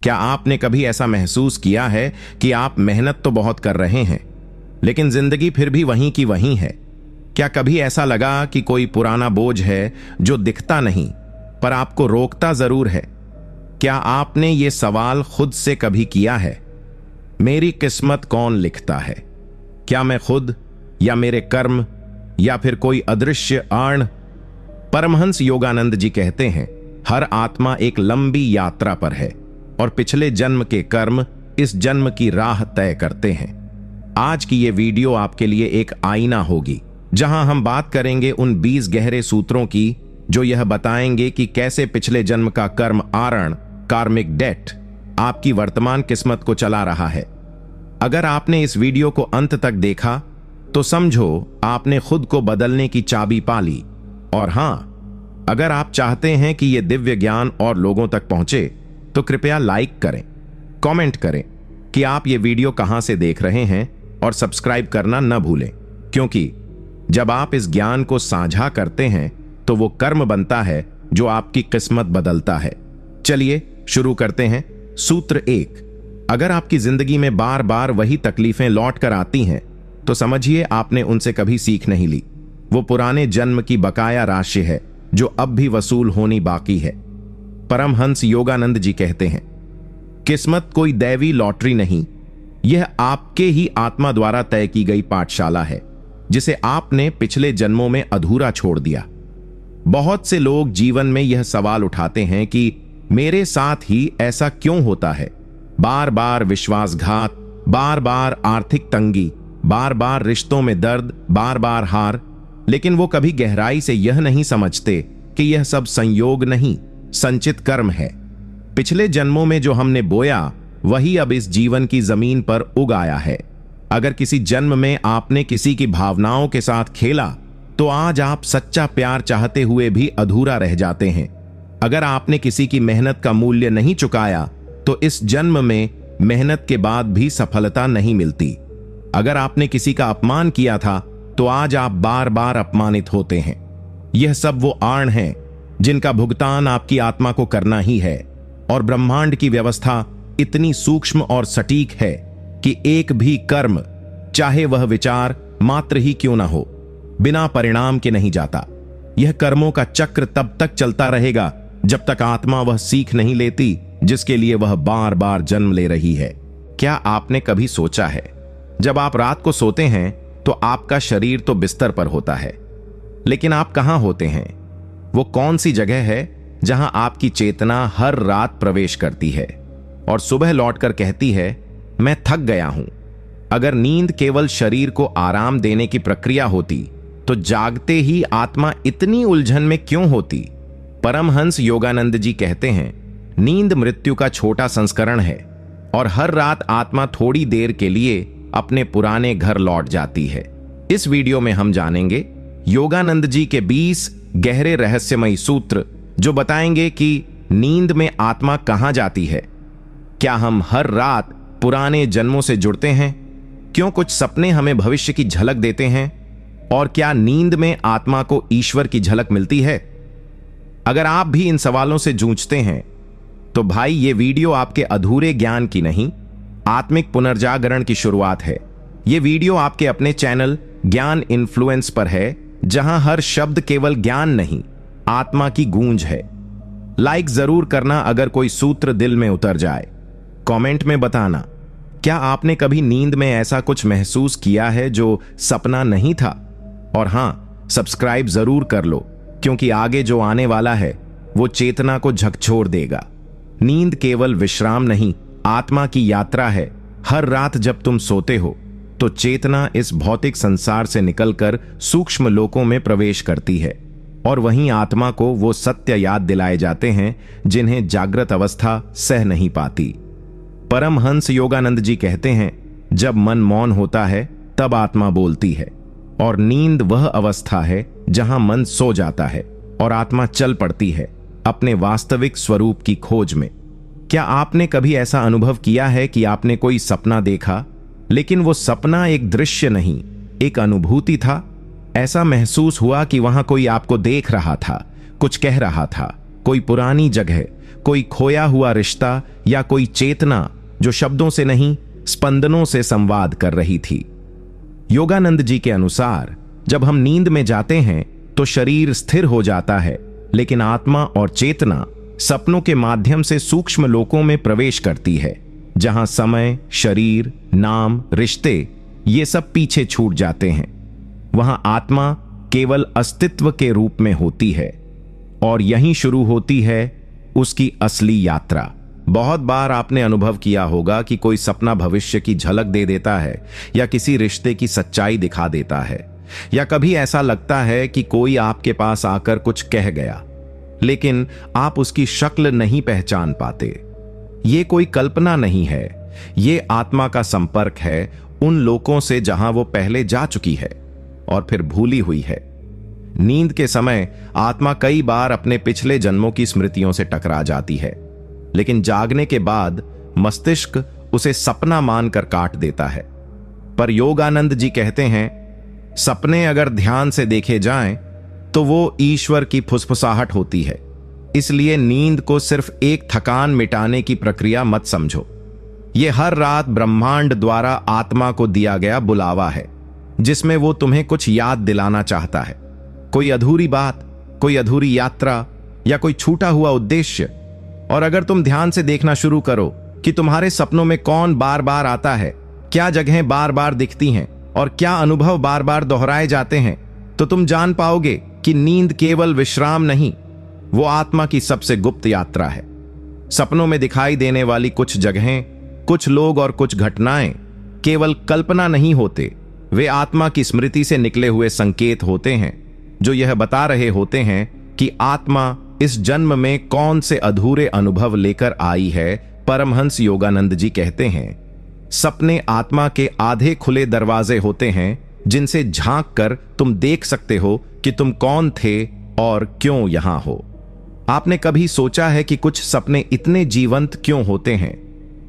क्या आपने कभी ऐसा महसूस किया है कि आप मेहनत तो बहुत कर रहे हैं, लेकिन जिंदगी फिर भी वहीं की वहीं है? क्या कभी ऐसा लगा कि कोई पुराना बोझ है जो दिखता नहीं पर आपको रोकता जरूर है? क्या आपने ये सवाल खुद से कभी किया है? मेरी किस्मत कौन लिखता है? क्या मैं खुद, या मेरे कर्म, या फिर कोई अदृश्य आण? परमहंस योगानंद जी कहते हैं, हर आत्मा एक लंबी यात्रा पर है और पिछले जन्म के कर्म इस जन्म की राह तय करते हैं। आज की ये वीडियो आपके लिए एक आईना होगी, जहां हम बात करेंगे उन 20 गहरे सूत्रों की जो यह बताएंगे कि कैसे पिछले जन्म का कर्म आरण, कार्मिक डेट, आपकी वर्तमान किस्मत को चला रहा है। अगर आपने इस वीडियो को अंत तक देखा तो समझो आपने खुद को बदलने की चाबी पा ली। और हां, अगर आप चाहते हैं कि यह दिव्य ज्ञान और लोगों तक पहुंचे तो कृपया लाइक करें, कमेंट करें कि आप ये वीडियो कहां से देख रहे हैं और सब्सक्राइब करना न भूलें, क्योंकि जब आप इस ज्ञान को साझा करते हैं तो वो कर्म बनता है जो आपकी किस्मत बदलता है। चलिए शुरू करते हैं। सूत्र 1। अगर आपकी जिंदगी में बार बार वही तकलीफें लौट कर आती हैं तो समझिए आपने उनसे कभी सीख नहीं ली। वो पुराने जन्म की बकाया राशि है जो अब भी वसूल होनी बाकी है। परमहंस योगानंद जी कहते हैं, किस्मत कोई दैवी लॉटरी नहीं, यह आपके ही आत्मा द्वारा तय की गई पाठशाला है जिसे आपने पिछले जन्मों में अधूरा छोड़ दिया। बहुत से लोग जीवन में यह सवाल उठाते हैं कि मेरे साथ ही ऐसा क्यों होता है? बार बार विश्वासघात, बार बार आर्थिक तंगी, बार बार रिश्तों में दर्द, बार बार हार। लेकिन वो कभी गहराई से यह नहीं समझते कि यह सब संयोग नहीं, संचित कर्म है। पिछले जन्मों में जो हमने बोया वही अब इस जीवन की जमीन पर उग आया है। अगर किसी जन्म में आपने किसी की भावनाओं के साथ खेला तो आज आप सच्चा प्यार चाहते हुए भी अधूरा रह जाते हैं। अगर आपने किसी की मेहनत का मूल्य नहीं चुकाया तो इस जन्म में मेहनत के बाद भी सफलता नहीं मिलती। अगर आपने किसी का अपमान किया था तो आज आप बार बार अपमानित होते हैं। यह सब वो आण हैं जिनका भुगतान आपकी आत्मा को करना ही है। और ब्रह्मांड की व्यवस्था इतनी सूक्ष्म और सटीक है कि एक भी कर्म, चाहे वह विचार मात्र ही क्यों ना हो, बिना परिणाम के नहीं जाता। यह कर्मों का चक्र तब तक चलता रहेगा जब तक आत्मा वह सीख नहीं लेती जिसके लिए वह बार बार जन्म ले रही है। क्या आपने कभी सोचा है, जब आप रात को सोते हैं तो आपका शरीर तो बिस्तर पर होता है, लेकिन आप कहां होते हैं? वो कौन सी जगह है जहां आपकी चेतना हर रात प्रवेश करती है और सुबह लौटकर कहती है, मैं थक गया हूं? अगर नींद केवल शरीर को आराम देने की प्रक्रिया होती तो जागते ही आत्मा इतनी उलझन में क्यों होती? परमहंस योगानंद जी कहते हैं, नींद मृत्यु का छोटा संस्करण है और हर रात आत्मा थोड़ी देर के लिए अपने पुराने घर लौट जाती है। इस वीडियो में हम जानेंगे योगानंद जी के 20 गहरे रहस्यमयी सूत्र जो बताएंगे कि नींद में आत्मा कहां जाती है। क्या हम हर रात पुराने जन्मों से जुड़ते हैं? क्यों कुछ सपने हमें भविष्य की झलक देते हैं? और क्या नींद में आत्मा को ईश्वर की झलक मिलती है? अगर आप भी इन सवालों से जूझते हैं तो भाई, ये वीडियो आपके अधूरे ज्ञान की नहीं, आत्मिक पुनर्जागरण की शुरुआत है। ये वीडियो आपके अपने चैनल ज्ञान इन्फ्लुएंस पर है, जहां हर शब्द केवल ज्ञान नहीं, आत्मा की गूंज है। लाइक जरूर करना अगर कोई सूत्र दिल में उतर जाए। कमेंट में बताना, क्या आपने कभी नींद में ऐसा कुछ महसूस किया है जो सपना नहीं था? और हां, सब्सक्राइब जरूर कर लो, क्योंकि आगे जो आने वाला है वो चेतना को झकझोर देगा। नींद केवल विश्राम नहीं, आत्मा की यात्रा है। हर रात जब तुम सोते हो तो चेतना इस भौतिक संसार से निकलकर सूक्ष्म लोकों में प्रवेश करती है और वहीं आत्मा को वो सत्य याद दिलाए जाते हैं जिन्हें जागृत अवस्था सह नहीं पाती। परमहंस योगानंद जी कहते हैं, जब मन मौन होता है तब आत्मा बोलती है, और नींद वह अवस्था है जहां मन सो जाता है और आत्मा चल पड़ती है अपने वास्तविक स्वरूप की खोज में। क्या आपने कभी ऐसा अनुभव किया है कि आपने कोई सपना देखा, लेकिन वो सपना एक दृश्य नहीं, एक अनुभूति था? ऐसा महसूस हुआ कि वहां कोई आपको देख रहा था, कुछ कह रहा था, कोई पुरानी जगह, कोई खोया हुआ रिश्ता या कोई चेतना जो शब्दों से नहीं स्पंदनों से संवाद कर रही थी। योगानंद जी के अनुसार जब हम नींद में जाते हैं तो शरीर स्थिर हो जाता है, लेकिन आत्मा और चेतना सपनों के माध्यम से सूक्ष्म लोकों में प्रवेश करती है, जहां समय, शरीर, नाम, रिश्ते ये सब पीछे छूट जाते हैं। वहां आत्मा केवल अस्तित्व के रूप में होती है और यहीं शुरू होती है उसकी असली यात्रा। बहुत बार आपने अनुभव किया होगा कि कोई सपना भविष्य की झलक दे देता है या किसी रिश्ते की सच्चाई दिखा देता है, या कभी ऐसा लगता है कि कोई आपके पास आकर कुछ कह गया, लेकिन आप उसकी शक्ल नहीं पहचान पाते। ये कोई कल्पना नहीं है, ये आत्मा का संपर्क है उन लोकों से जहां वो पहले जा चुकी है और फिर भूली हुई है। नींद के समय आत्मा कई बार अपने पिछले जन्मों की स्मृतियों से टकरा जाती है, लेकिन जागने के बाद मस्तिष्क उसे सपना मानकर काट देता है। पर योगानंद जी कहते हैं, सपने अगर ध्यान से देखे जाएं तो वो ईश्वर की फुसफुसाहट होती है। इसलिए नींद को सिर्फ एक थकान मिटाने की प्रक्रिया मत समझो। ये हर रात ब्रह्मांड द्वारा आत्मा को दिया गया बुलावा है, जिसमें वो तुम्हें कुछ याद दिलाना चाहता है। कोई अधूरी बात, कोई अधूरी यात्रा या कोई छूटा हुआ उद्देश्य। और अगर तुम ध्यान से देखना शुरू करो कि तुम्हारे सपनों में कौन बार बार आता है, क्या जगहें बार बार दिखती हैं और क्या अनुभव बार बार दोहराए जाते हैं, तो तुम जान पाओगे कि नींद केवल विश्राम नहीं, वो आत्मा की सबसे गुप्त यात्रा है। सपनों में दिखाई देने वाली कुछ जगहें, कुछ लोग और कुछ घटनाएं केवल कल्पना नहीं होते, वे आत्मा की स्मृति से निकले हुए संकेत होते हैं, जो यह बता रहे होते हैं कि आत्मा इस जन्म में कौन से अधूरे अनुभव लेकर आई है। परमहंस योगानंद जी कहते हैं, सपने आत्मा के आधे खुले दरवाजे होते हैं, जिनसे झांक कर तुम देख सकते हो कि तुम कौन थे और क्यों यहां हो। आपने कभी सोचा है कि कुछ सपने इतने जीवंत क्यों होते हैं?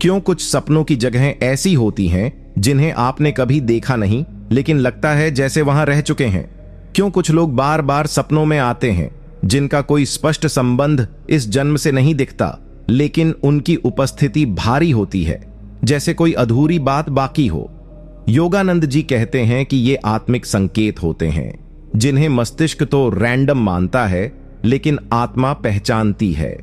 क्यों कुछ सपनों की जगहें ऐसी होती हैं जिन्हें आपने कभी देखा नहीं, लेकिन लगता है जैसे वहां रह चुके हैं? क्यों कुछ लोग बार बार सपनों में आते हैं जिनका कोई स्पष्ट संबंध इस जन्म से नहीं दिखता, लेकिन उनकी उपस्थिति भारी होती है, जैसे कोई अधूरी बात बाकी हो? योगानंद जी कहते हैं कि ये आत्मिक संकेत होते हैं, जिन्हें मस्तिष्क तो रैंडम मानता है, लेकिन आत्मा पहचानती है।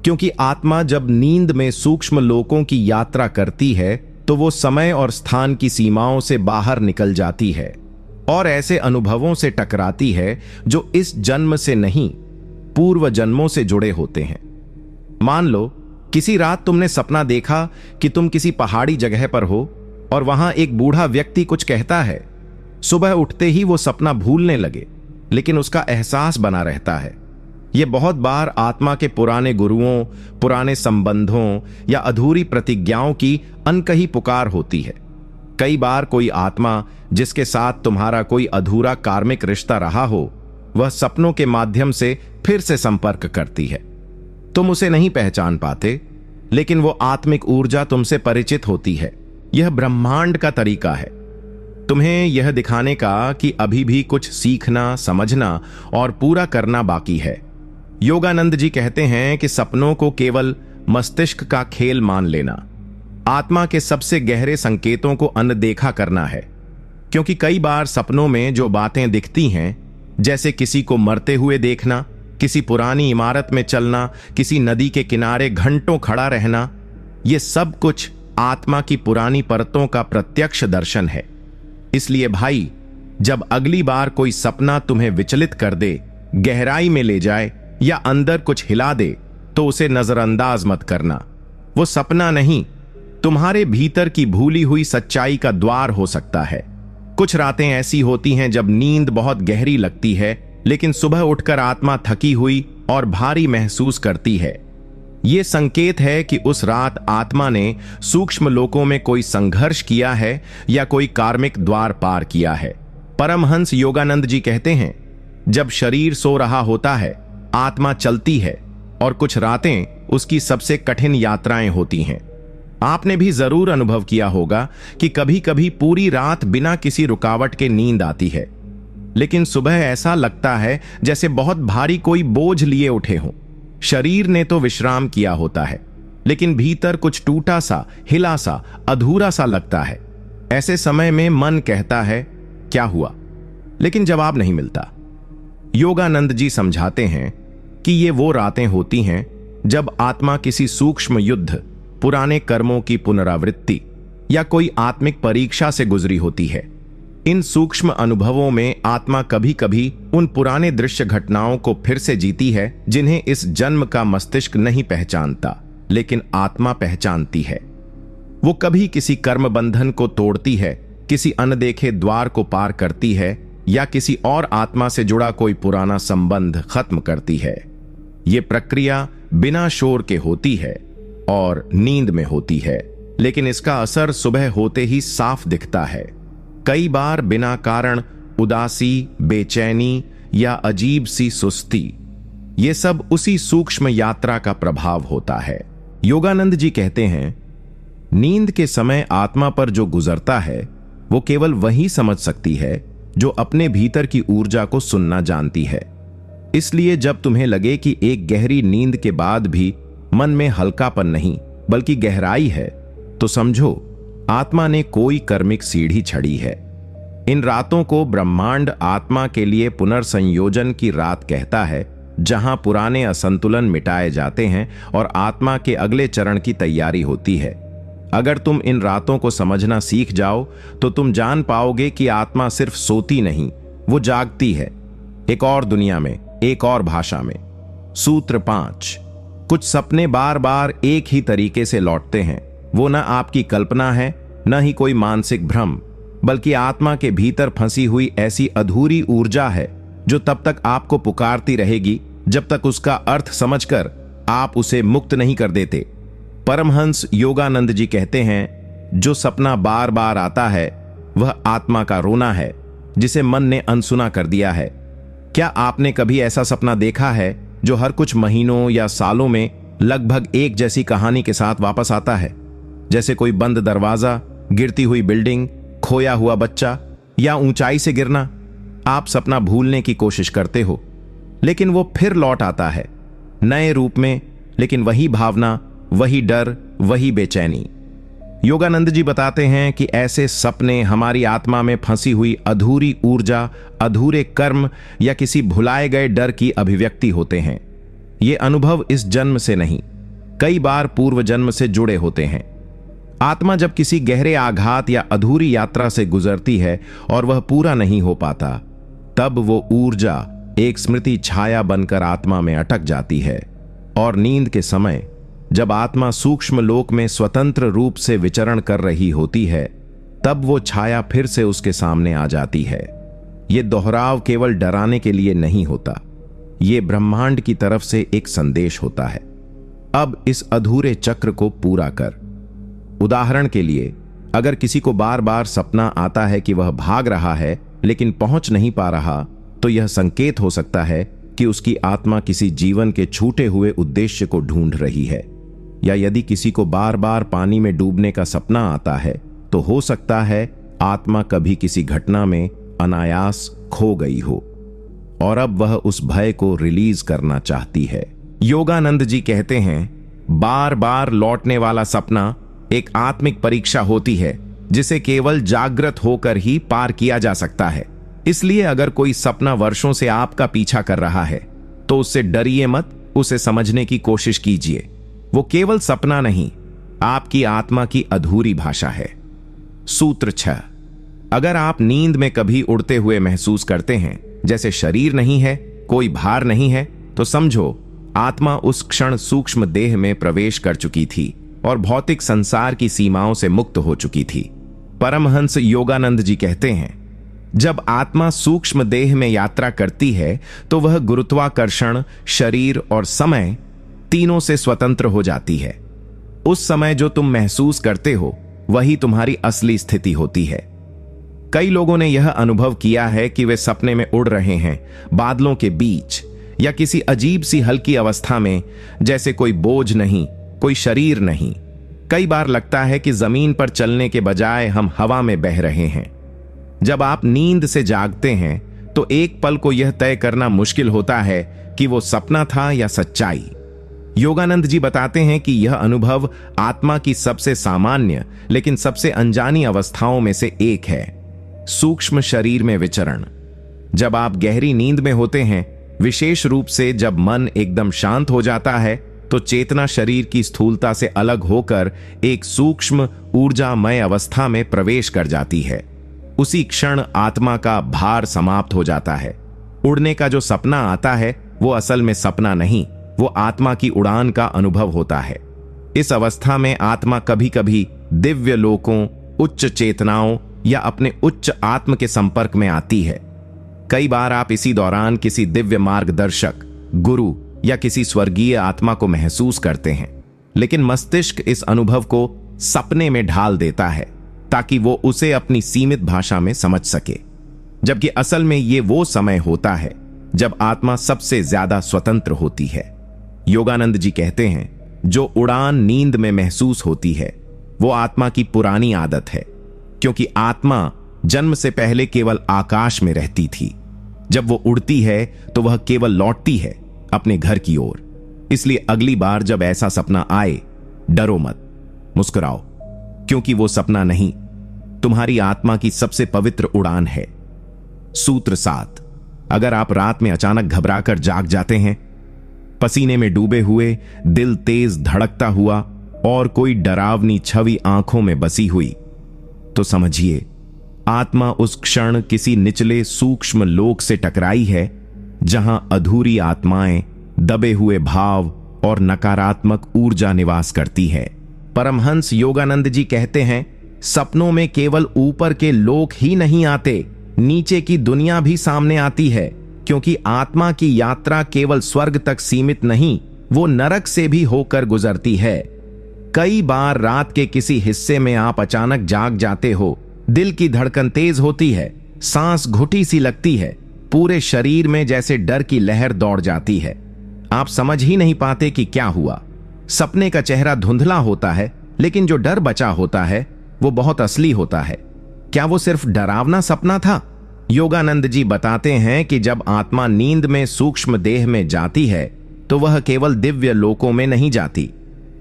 क्योंकि आत्मा जब नींद में सूक्ष्म लोकों की यात्रा करती है तो वो समय और स्थान की सीमाओं से बाहर निकल जाती है और ऐसे अनुभवों से टकराती है जो इस जन्म से नहीं, पूर्व जन्मों से जुड़े होते हैं। मान लो किसी रात तुमने सपना देखा कि तुम किसी पहाड़ी जगह पर हो और वहां एक बूढ़ा व्यक्ति कुछ कहता है। सुबह उठते ही वो सपना भूलने लगे, लेकिन उसका एहसास बना रहता है। यह बहुत बार आत्मा के पुराने गुरुओं, पुराने संबंधों या अधूरी प्रतिज्ञाओं की अनकही पुकार होती है। कई बार कोई आत्मा जिसके साथ तुम्हारा कोई अधूरा कार्मिक रिश्ता रहा हो, वह सपनों के माध्यम से फिर से संपर्क करती है। तुम उसे नहीं पहचान पाते, लेकिन वो आत्मिक ऊर्जा तुमसे परिचित होती है। यह ब्रह्मांड का तरीका है तुम्हें यह दिखाने का कि अभी भी कुछ सीखना, समझना और पूरा करना बाकी है। योगानंद जी कहते हैं कि सपनों को केवल मस्तिष्क का खेल मान लेना, आत्मा के सबसे गहरे संकेतों को अनदेखा करना है। क्योंकि कई बार सपनों में जो बातें दिखती हैं, जैसे किसी को मरते हुए देखना, किसी पुरानी इमारत में चलना, किसी नदी के किनारे घंटों खड़ा रहना, ये सब कुछ आत्मा की पुरानी परतों का प्रत्यक्ष दर्शन है। इसलिए भाई, जब अगली बार कोई सपना तुम्हें विचलित कर दे, गहराई में ले जाए या अंदर कुछ हिला दे, तो उसे नजरअंदाज मत करना। वो सपना नहीं, तुम्हारे भीतर की भूली हुई सच्चाई का द्वार हो सकता है। कुछ रातें ऐसी होती हैं जब नींद बहुत गहरी लगती है, लेकिन सुबह उठकर आत्मा थकी हुई और भारी महसूस करती है। यह संकेत है कि उस रात आत्मा ने सूक्ष्म लोकों में कोई संघर्ष किया है या कोई कार्मिक द्वार पार किया है। परमहंस योगानंद जी कहते हैं, जब शरीर सो रहा होता है, आत्मा चलती है और कुछ रातें उसकी सबसे कठिन यात्राएं होती हैं। आपने भी जरूर अनुभव किया होगा कि कभी कभी पूरी रात बिना किसी रुकावट के नींद आती है, लेकिन सुबह ऐसा लगता है जैसे बहुत भारी कोई बोझ लिए उठे हों। शरीर ने तो विश्राम किया होता है, लेकिन भीतर कुछ टूटा सा, हिला सा, अधूरा सा लगता है। ऐसे समय में मन कहता है क्या हुआ, लेकिन जवाब नहीं मिलता। योगानंद जी समझाते हैं कि ये वो रातें होती हैं जब आत्मा किसी सूक्ष्म युद्ध, पुराने कर्मों की पुनरावृत्ति या कोई आत्मिक परीक्षा से गुजरी होती है। इन सूक्ष्म अनुभवों में आत्मा कभी कभी उन पुराने दृश्य घटनाओं को फिर से जीती है जिन्हें इस जन्म का मस्तिष्क नहीं पहचानता, लेकिन आत्मा पहचानती है। वो कभी किसी कर्म बंधन को तोड़ती है, किसी अनदेखे द्वार को पार करती है या किसी और आत्मा से जुड़ा कोई पुराना संबंध खत्म करती है। ये प्रक्रिया बिना शोर के होती है और नींद में होती है, लेकिन इसका असर सुबह होते ही साफ दिखता है। कई बार बिना कारण उदासी, बेचैनी या अजीब सी सुस्ती, ये सब उसी सूक्ष्म यात्रा का प्रभाव होता है। योगानंद जी कहते हैं, नींद के समय आत्मा पर जो गुजरता है वो केवल वही समझ सकती है जो अपने भीतर की ऊर्जा को सुनना जानती है। इसलिए जब तुम्हें लगे कि एक गहरी नींद के बाद भी मन में हल्कापन नहीं बल्कि गहराई है, तो समझो आत्मा ने कोई कर्मिक सीढ़ी चढ़ी है। इन रातों को ब्रह्मांड आत्मा के लिए पुनर्संयोजन की रात कहता है, जहां पुराने असंतुलन मिटाए जाते हैं और आत्मा के अगले चरण की तैयारी होती है। अगर तुम इन रातों को समझना सीख जाओ तो तुम जान पाओगे कि आत्मा सिर्फ सोती नहीं, वो जागती है, एक और दुनिया में, एक और भाषा में। सूत्र 5। कुछ सपने बार बार एक ही तरीके से लौटते हैं। वो न आपकी कल्पना है, न ही कोई मानसिक भ्रम, बल्कि आत्मा के भीतर फंसी हुई ऐसी अधूरी ऊर्जा है जो तब तक आपको पुकारती रहेगी जब तक उसका अर्थ समझकर आप उसे मुक्त नहीं कर देते। परमहंस योगानंद जी कहते हैं, जो सपना बार बार आता है वह आत्मा का रोना है जिसे मन ने अनसुना कर दिया है। क्या आपने कभी ऐसा सपना देखा है जो हर कुछ महीनों या सालों में लगभग एक जैसी कहानी के साथ वापस आता है? जैसे कोई बंद दरवाजा, गिरती हुई बिल्डिंग, खोया हुआ बच्चा या ऊंचाई से गिरना। आप सपना भूलने की कोशिश करते हो, लेकिन वो फिर लौट आता है नए रूप में, लेकिन वही भावना, वही डर, वही बेचैनी। योगानंद जी बताते हैं कि ऐसे सपने हमारी आत्मा में फंसी हुई अधूरी ऊर्जा, अधूरे कर्म या किसी भुलाए गए डर की अभिव्यक्ति होते हैं। ये अनुभव इस जन्म से नहीं, कई बार पूर्व जन्म से जुड़े होते हैं। आत्मा जब किसी गहरे आघात या अधूरी यात्रा से गुजरती है और वह पूरा नहीं हो पाता, तब वो ऊर्जा एक स्मृति छाया बनकर आत्मा में अटक जाती है। और नींद के समय जब आत्मा सूक्ष्म लोक में स्वतंत्र रूप से विचरण कर रही होती है, तब वो छाया फिर से उसके सामने आ जाती है। ये दोहराव केवल डराने के लिए नहीं होता, ये ब्रह्मांड की तरफ से एक संदेश होता है, अब इस अधूरे चक्र को पूरा कर। उदाहरण के लिए, अगर किसी को बार बार सपना आता है कि वह भाग रहा है लेकिन पहुंच नहीं पा रहा, तो यह संकेत हो सकता है कि उसकी आत्मा किसी जीवन के छूटे हुए उद्देश्य को ढूंढ रही है। या यदि किसी को बार बार पानी में डूबने का सपना आता है, तो हो सकता है आत्मा कभी किसी घटना में अनायास खो गई हो और अब वह उस भय को रिलीज करना चाहती है। योगानंद जी कहते हैं, बार बार लौटने वाला सपना एक आत्मिक परीक्षा होती है जिसे केवल जागृत होकर ही पार किया जा सकता है। इसलिए अगर कोई सपना वर्षों से आपका पीछा कर रहा है तो उससे डरिए मत, उसे समझने की कोशिश कीजिए। वो केवल सपना नहीं, आपकी आत्मा की अधूरी भाषा है। सूत्र 6। अगर आप नींद में कभी उड़ते हुए महसूस करते हैं, जैसे शरीर नहीं है, कोई भार नहीं है, तो समझो आत्मा उस क्षण सूक्ष्म देह में प्रवेश कर चुकी थी और भौतिक संसार की सीमाओं से मुक्त हो चुकी थी। परमहंस योगानंद जी कहते हैं, जब आत्मा सूक्ष्म देह में यात्रा करती है तो वह गुरुत्वाकर्षण, शरीर और समय तीनों से स्वतंत्र हो जाती है। उस समय जो तुम महसूस करते हो वही तुम्हारी असली स्थिति होती है। कई लोगों ने यह अनुभव किया है कि वे सपने में उड़ रहे हैं, बादलों के बीच या किसी अजीब सी हल्की अवस्था में, जैसे कोई बोझ नहीं, कोई शरीर नहीं। कई बार लगता है कि जमीन पर चलने के बजाय हम हवा में बह रहे हैं। जब आप नींद से जागते हैं तो एक पल को यह तय करना मुश्किल होता है कि वो सपना था या सच्चाई। योगानंद जी बताते हैं कि यह अनुभव आत्मा की सबसे सामान्य लेकिन सबसे अनजानी अवस्थाओं में से एक है। सूक्ष्म शरीर में विचरण। जब आप गहरी नींद में होते हैं, विशेष रूप से जब मन एकदम शांत हो जाता है, तो चेतना शरीर की स्थूलता से अलग होकर एक सूक्ष्म ऊर्जामय अवस्था में प्रवेश कर जाती है। उसी क्षण आत्मा का भार समाप्त हो जाता है। उड़ने का जो सपना आता है वो असल में सपना नहीं, वो आत्मा की उड़ान का अनुभव होता है। इस अवस्था में आत्मा कभी कभी दिव्य लोकों, उच्च चेतनाओं या अपने उच्च आत्म के संपर्क में आती है। कई बार आप इसी दौरान किसी दिव्य मार्गदर्शक, गुरु या किसी स्वर्गीय आत्मा को महसूस करते हैं, लेकिन मस्तिष्क इस अनुभव को सपने में ढाल देता है ताकि वो उसे अपनी सीमित भाषा में समझ सके, जबकि असल में ये वो समय होता है जब आत्मा सबसे ज्यादा स्वतंत्र होती है। योगानंद जी कहते हैं, जो उड़ान नींद में महसूस होती है वो आत्मा की पुरानी आदत है, क्योंकि आत्मा जन्म से पहले केवल आकाश में रहती थी। जब वो उड़ती है तो वह केवल लौटती है अपने घर की ओर। इसलिए अगली बार जब ऐसा सपना आए, डरो मत, मुस्कुराओ, क्योंकि वो सपना नहीं, तुम्हारी आत्मा की सबसे पवित्र उड़ान है। सूत्र 7। अगर आप रात में अचानक घबराकर जाग जाते हैं, पसीने में डूबे हुए, दिल तेज धड़कता हुआ और कोई डरावनी छवि आंखों में बसी हुई, तो समझिए आत्मा उस क्षण किसी निचले सूक्ष्म लोक से टकराई है, जहां अधूरी आत्माएं, दबे हुए भाव और नकारात्मक ऊर्जा निवास करती है। परमहंस योगानंद जी कहते हैं, सपनों में केवल ऊपर के लोक ही नहीं आते, नीचे की दुनिया भी सामने आती है, क्योंकि आत्मा की यात्रा केवल स्वर्ग तक सीमित नहीं, वो नरक से भी होकर गुजरती है। कई बार रात के किसी हिस्से में आप अचानक जाग जाते हो, दिल की धड़कन तेज होती है, सांस घुटी सी लगती है, पूरे शरीर में जैसे डर की लहर दौड़ जाती है। आप समझ ही नहीं पाते कि क्या हुआ। सपने का चेहरा धुंधला होता है, लेकिन जो डर बचा होता है वो बहुत असली होता है। क्या वो सिर्फ डरावना सपना था? योगानंद जी बताते हैं कि जब आत्मा नींद में सूक्ष्म देह में जाती है तो वह केवल दिव्य लोकों में नहीं जाती।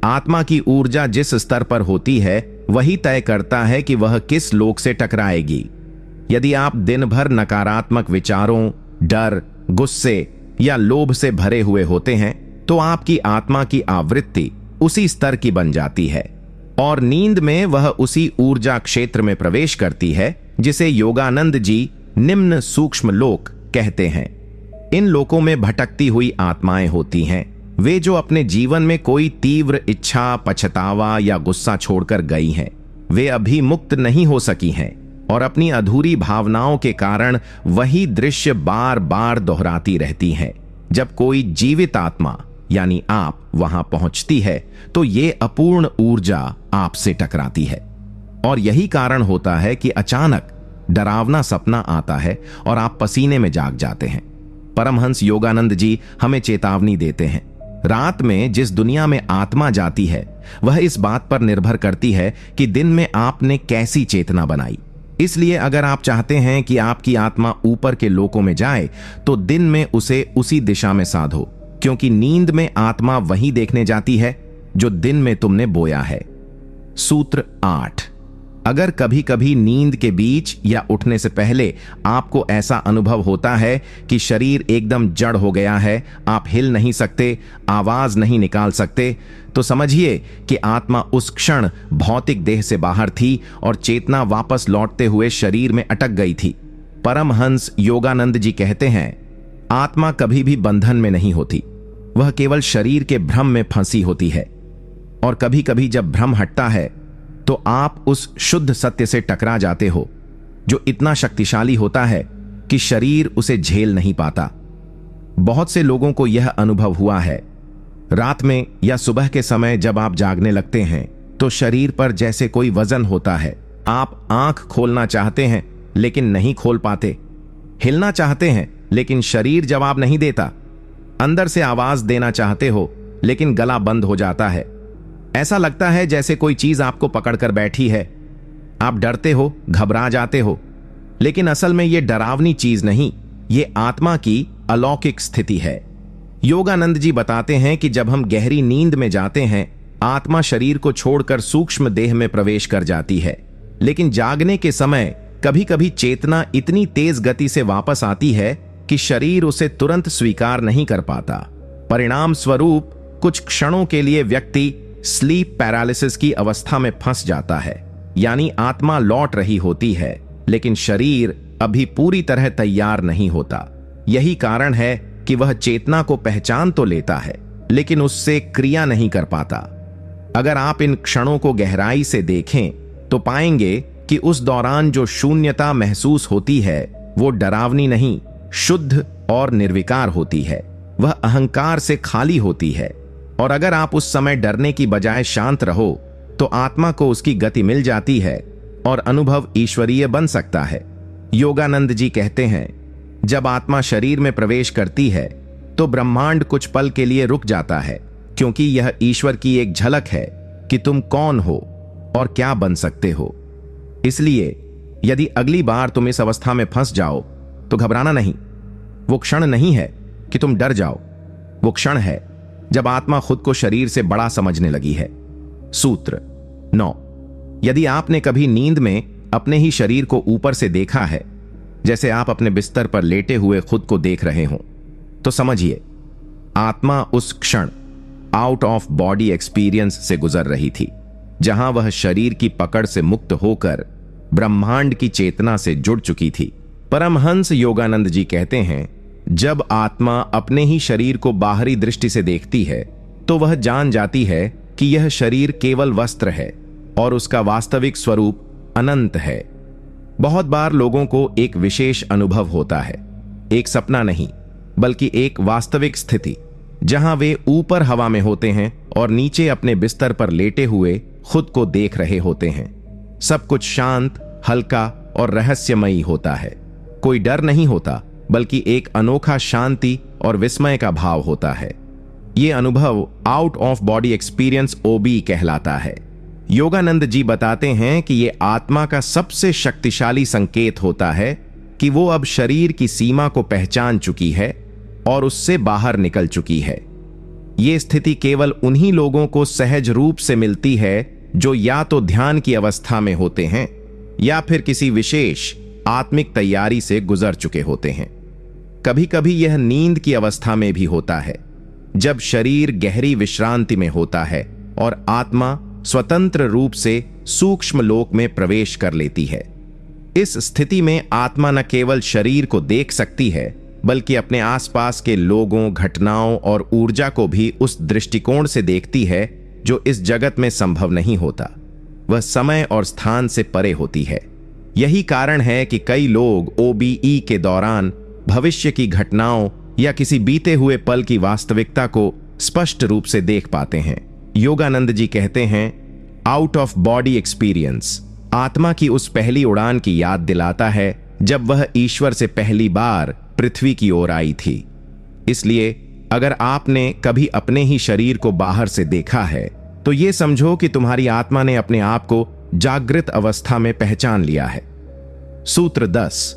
आत्मा की ऊर्जा जिस स्तर पर होती है वही तय करता है कि वह किस लोक से टकराएगी। यदि आप दिन भर नकारात्मक विचारों, डर, गुस्से या लोभ से भरे हुए होते हैं तो आपकी आत्मा की आवृत्ति उसी स्तर की बन जाती है और नींद में वह उसी ऊर्जा क्षेत्र में प्रवेश करती है जिसे योगानंद जी निम्न सूक्ष्म लोक कहते हैं। इन लोकों में भटकती हुई आत्माएं होती हैं, वे जो अपने जीवन में कोई तीव्र इच्छा, पछतावा या गुस्सा छोड़कर गई हैं। वे अभी मुक्त नहीं हो सकी हैं और अपनी अधूरी भावनाओं के कारण वही दृश्य बार बार दोहराती रहती हैं। जब कोई जीवित आत्मा यानी आप वहां पहुंचती है तो ये अपूर्ण ऊर्जा आपसे टकराती है और यही कारण होता है कि अचानक डरावना सपना आता है और आप पसीने में जाग जाते हैं। परमहंस योगानंद जी हमें चेतावनी देते हैं, रात में जिस दुनिया में आत्मा जाती है वह इस बात पर निर्भर करती है कि दिन में आपने कैसी चेतना बनाई। इसलिए अगर आप चाहते हैं कि आपकी आत्मा ऊपर के लोकों में जाए तो दिन में उसे उसी दिशा में साधो, क्योंकि नींद में आत्मा वही देखने जाती है जो दिन में तुमने बोया है। सूत्र 8। अगर कभी कभी नींद के बीच या उठने से पहले आपको ऐसा अनुभव होता है कि शरीर एकदम जड़ हो गया है, आप हिल नहीं सकते, आवाज नहीं निकाल सकते, तो समझिए कि आत्मा उस क्षण भौतिक देह से बाहर थी और चेतना वापस लौटते हुए शरीर में अटक गई थी। परमहंस योगानंद जी कहते हैं, आत्मा कभी भी बंधन में नहीं होती, वह केवल शरीर के भ्रम में फंसी होती है और कभी कभी जब भ्रम हटता है तो आप उस शुद्ध सत्य से टकरा जाते हो जो इतना शक्तिशाली होता है कि शरीर उसे झेल नहीं पाता। बहुत से लोगों को यह अनुभव हुआ है, रात में या सुबह के समय जब आप जागने लगते हैं तो शरीर पर जैसे कोई वजन होता है। आप आंख खोलना चाहते हैं लेकिन नहीं खोल पाते, हिलना चाहते हैं लेकिन शरीर जवाब नहीं देता, अंदर से आवाज देना चाहते हो लेकिन गला बंद हो जाता है। ऐसा लगता है जैसे कोई चीज आपको पकड़कर बैठी है। आप डरते हो, घबरा जाते हो, लेकिन असल में यह डरावनी चीज नहीं, ये आत्मा की अलौकिक स्थिति है। योगानंद जी बताते हैं कि जब हम गहरी नींद में जाते हैं, आत्मा शरीर को छोड़कर सूक्ष्म देह में प्रवेश कर जाती है, लेकिन जागने के समय कभी कभी चेतना इतनी तेज गति से वापस आती है कि शरीर उसे तुरंत स्वीकार नहीं कर पाता। परिणाम स्वरूप कुछ क्षणों के लिए व्यक्ति स्लीप पैरालिसिस की अवस्था में फंस जाता है, यानी आत्मा लौट रही होती है लेकिन शरीर अभी पूरी तरह तैयार नहीं होता। यही कारण है कि वह चेतना को पहचान तो लेता है लेकिन उससे क्रिया नहीं कर पाता। अगर आप इन क्षणों को गहराई से देखें तो पाएंगे कि उस दौरान जो शून्यता महसूस होती है वो डरावनी नहीं, शुद्ध और निर्विकार होती है। वह अहंकार से खाली होती है। और अगर आप उस समय डरने की बजाय शांत रहो तो आत्मा को उसकी गति मिल जाती है और अनुभव ईश्वरीय बन सकता है। योगानंद जी कहते हैं, जब आत्मा शरीर में प्रवेश करती है तो ब्रह्मांड कुछ पल के लिए रुक जाता है, क्योंकि यह ईश्वर की एक झलक है कि तुम कौन हो और क्या बन सकते हो। इसलिए यदि अगली बार तुम इस अवस्था में फंस जाओ तो घबराना नहीं। वो क्षण नहीं है कि तुम डर जाओ, वो क्षण है जब आत्मा खुद को शरीर से बड़ा समझने लगी है। सूत्र 9। यदि आपने कभी नींद में अपने ही शरीर को ऊपर से देखा है, जैसे आप अपने बिस्तर पर लेटे हुए खुद को देख रहे हो, तो समझिए आत्मा उस क्षण आउट ऑफ बॉडी एक्सपीरियंस से गुजर रही थी, जहां वह शरीर की पकड़ से मुक्त होकर ब्रह्मांड की चेतना से जुड़ चुकी थी। परमहंस योगानंद जी कहते हैं, जब आत्मा अपने ही शरीर को बाहरी दृष्टि से देखती है तो वह जान जाती है कि यह शरीर केवल वस्त्र है और उसका वास्तविक स्वरूप अनंत है। बहुत बार लोगों को एक विशेष अनुभव होता है, एक सपना नहीं बल्कि एक वास्तविक स्थिति, जहां वे ऊपर हवा में होते हैं और नीचे अपने बिस्तर पर लेटे हुए खुद को देख रहे होते हैं। सब कुछ शांत, हल्का और रहस्यमयी होता है। कोई डर नहीं होता बल्कि एक अनोखा शांति और विस्मय का भाव होता है। ये अनुभव आउट ऑफ बॉडी एक्सपीरियंस ओबी कहलाता है। योगानंद जी बताते हैं कि ये आत्मा का सबसे शक्तिशाली संकेत होता है कि वो अब शरीर की सीमा को पहचान चुकी है और उससे बाहर निकल चुकी है। ये स्थिति केवल उन्हीं लोगों को सहज रूप से मिलती है जो या तो ध्यान की अवस्था में होते हैं या फिर किसी विशेष आत्मिक तैयारी से गुजर चुके होते हैं। कभी कभी यह नींद की अवस्था में भी होता है, जब शरीर गहरी विश्रांति में होता है और आत्मा स्वतंत्र रूप से सूक्ष्म लोक में प्रवेश कर लेती है। इस स्थिति में आत्मा न केवल शरीर को देख सकती है बल्कि अपने आसपास के लोगों, घटनाओं और ऊर्जा को भी उस दृष्टिकोण से देखती है जो इस जगत में संभव नहीं होता। वह समय और स्थान से परे होती है। यही कारण है कि कई लोग ओबीई के दौरान भविष्य की घटनाओं या किसी बीते हुए पल की वास्तविकता को स्पष्ट रूप से देख पाते हैं। योगानंद जी कहते हैं, आउट ऑफ बॉडी एक्सपीरियंस आत्मा की उस पहली उड़ान की याद दिलाता है जब वह ईश्वर से पहली बार पृथ्वी की ओर आई थी। इसलिए अगर आपने कभी अपने ही शरीर को बाहर से देखा है तो यह समझो कि तुम्हारी आत्मा ने अपने आप को जागृत अवस्था में पहचान लिया है। सूत्र 10।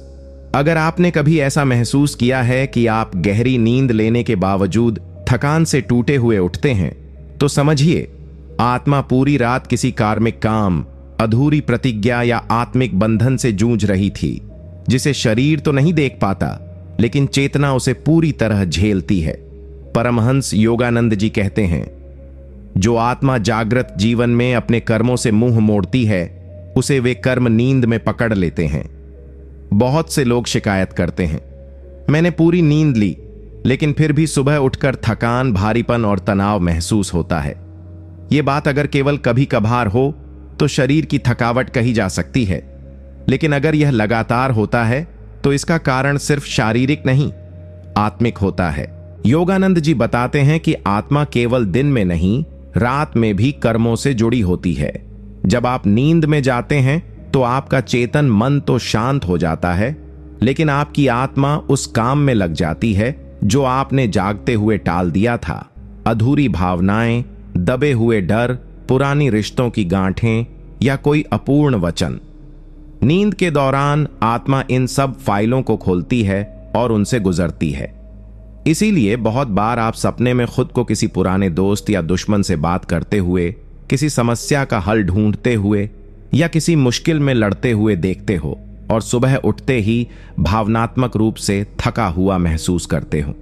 अगर आपने कभी ऐसा महसूस किया है कि आप गहरी नींद लेने के बावजूद थकान से टूटे हुए उठते हैं, तो समझिए आत्मा पूरी रात किसी कार्मिक काम, अधूरी प्रतिज्ञा या आत्मिक बंधन से जूझ रही थी, जिसे शरीर तो नहीं देख पाता लेकिन चेतना उसे पूरी तरह झेलती है। परमहंस योगानंद जी कहते हैं, जो आत्मा जागृत जीवन में अपने कर्मों से मुंह मोड़ती है उसे वे कर्म नींद में पकड़ लेते हैं। बहुत से लोग शिकायत करते हैं, मैंने पूरी नींद ली लेकिन फिर भी सुबह उठकर थकान, भारीपन और तनाव महसूस होता है। यह बात अगर केवल कभी कभार हो तो शरीर की थकावट कही जा सकती है, लेकिन अगर यह लगातार होता है तो इसका कारण सिर्फ शारीरिक नहीं, आत्मिक होता है। योगानंद जी बताते हैं कि आत्मा केवल दिन में नहीं, रात में भी कर्मों से जुड़ी होती है। जब आप नींद में जाते हैं तो आपका चेतन मन तो शांत हो जाता है, लेकिन आपकी आत्मा उस काम में लग जाती है जो आपने जागते हुए टाल दिया था। अधूरी भावनाएं, दबे हुए डर, पुरानी रिश्तों की गांठें या कोई अपूर्ण वचन। नींद के दौरान आत्मा इन सब फाइलों को खोलती है और उनसे गुजरती है। इसीलिए बहुत बार आप सपने में खुद को किसी पुराने दोस्त या दुश्मन से बात करते हुए, किसी समस्या का हल ढूंढते हुए या किसी मुश्किल में लड़ते हुए देखते हो और सुबह उठते ही भावनात्मक रूप से थका हुआ महसूस करते हो।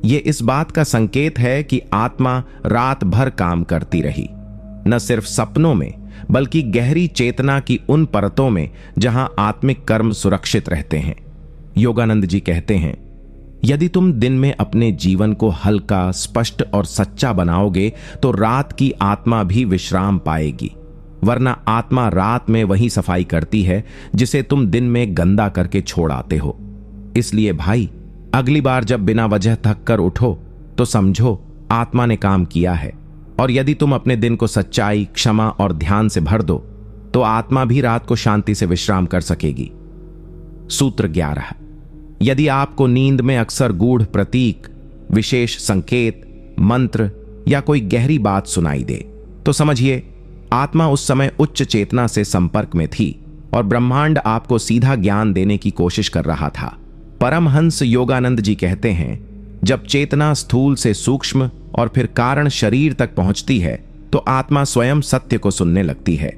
ये इस बात का संकेत है कि आत्मा रात भर काम करती रही, न सिर्फ सपनों में बल्कि गहरी चेतना की उन परतों में जहां आत्मिक कर्म सुरक्षित रहते हैं। योगानंद जी कहते हैं, यदि तुम दिन में अपने जीवन को हल्का, स्पष्ट और सच्चा बनाओगे तो रात की आत्मा भी विश्राम पाएगी, वरना आत्मा रात में वही सफाई करती है जिसे तुम दिन में गंदा करके छोड़ आते हो। इसलिए भाई, अगली बार जब बिना वजह थक कर उठो तो समझो आत्मा ने काम किया है, और यदि तुम अपने दिन को सच्चाई, क्षमा और ध्यान से भर दो तो आत्मा भी रात को शांति से विश्राम कर सकेगी। सूत्र 11। यदि आपको नींद में अक्सर गूढ़ प्रतीक, विशेष संकेत, मंत्र या कोई गहरी बात सुनाई दे तो समझिए आत्मा उस समय उच्च चेतना से संपर्क में थी और ब्रह्मांड आपको सीधा ज्ञान देने की कोशिश कर रहा था। परमहंस योगानंद जी कहते हैं, जब चेतना स्थूल से सूक्ष्म और फिर कारण शरीर तक पहुंचती है तो आत्मा स्वयं सत्य को सुनने लगती है।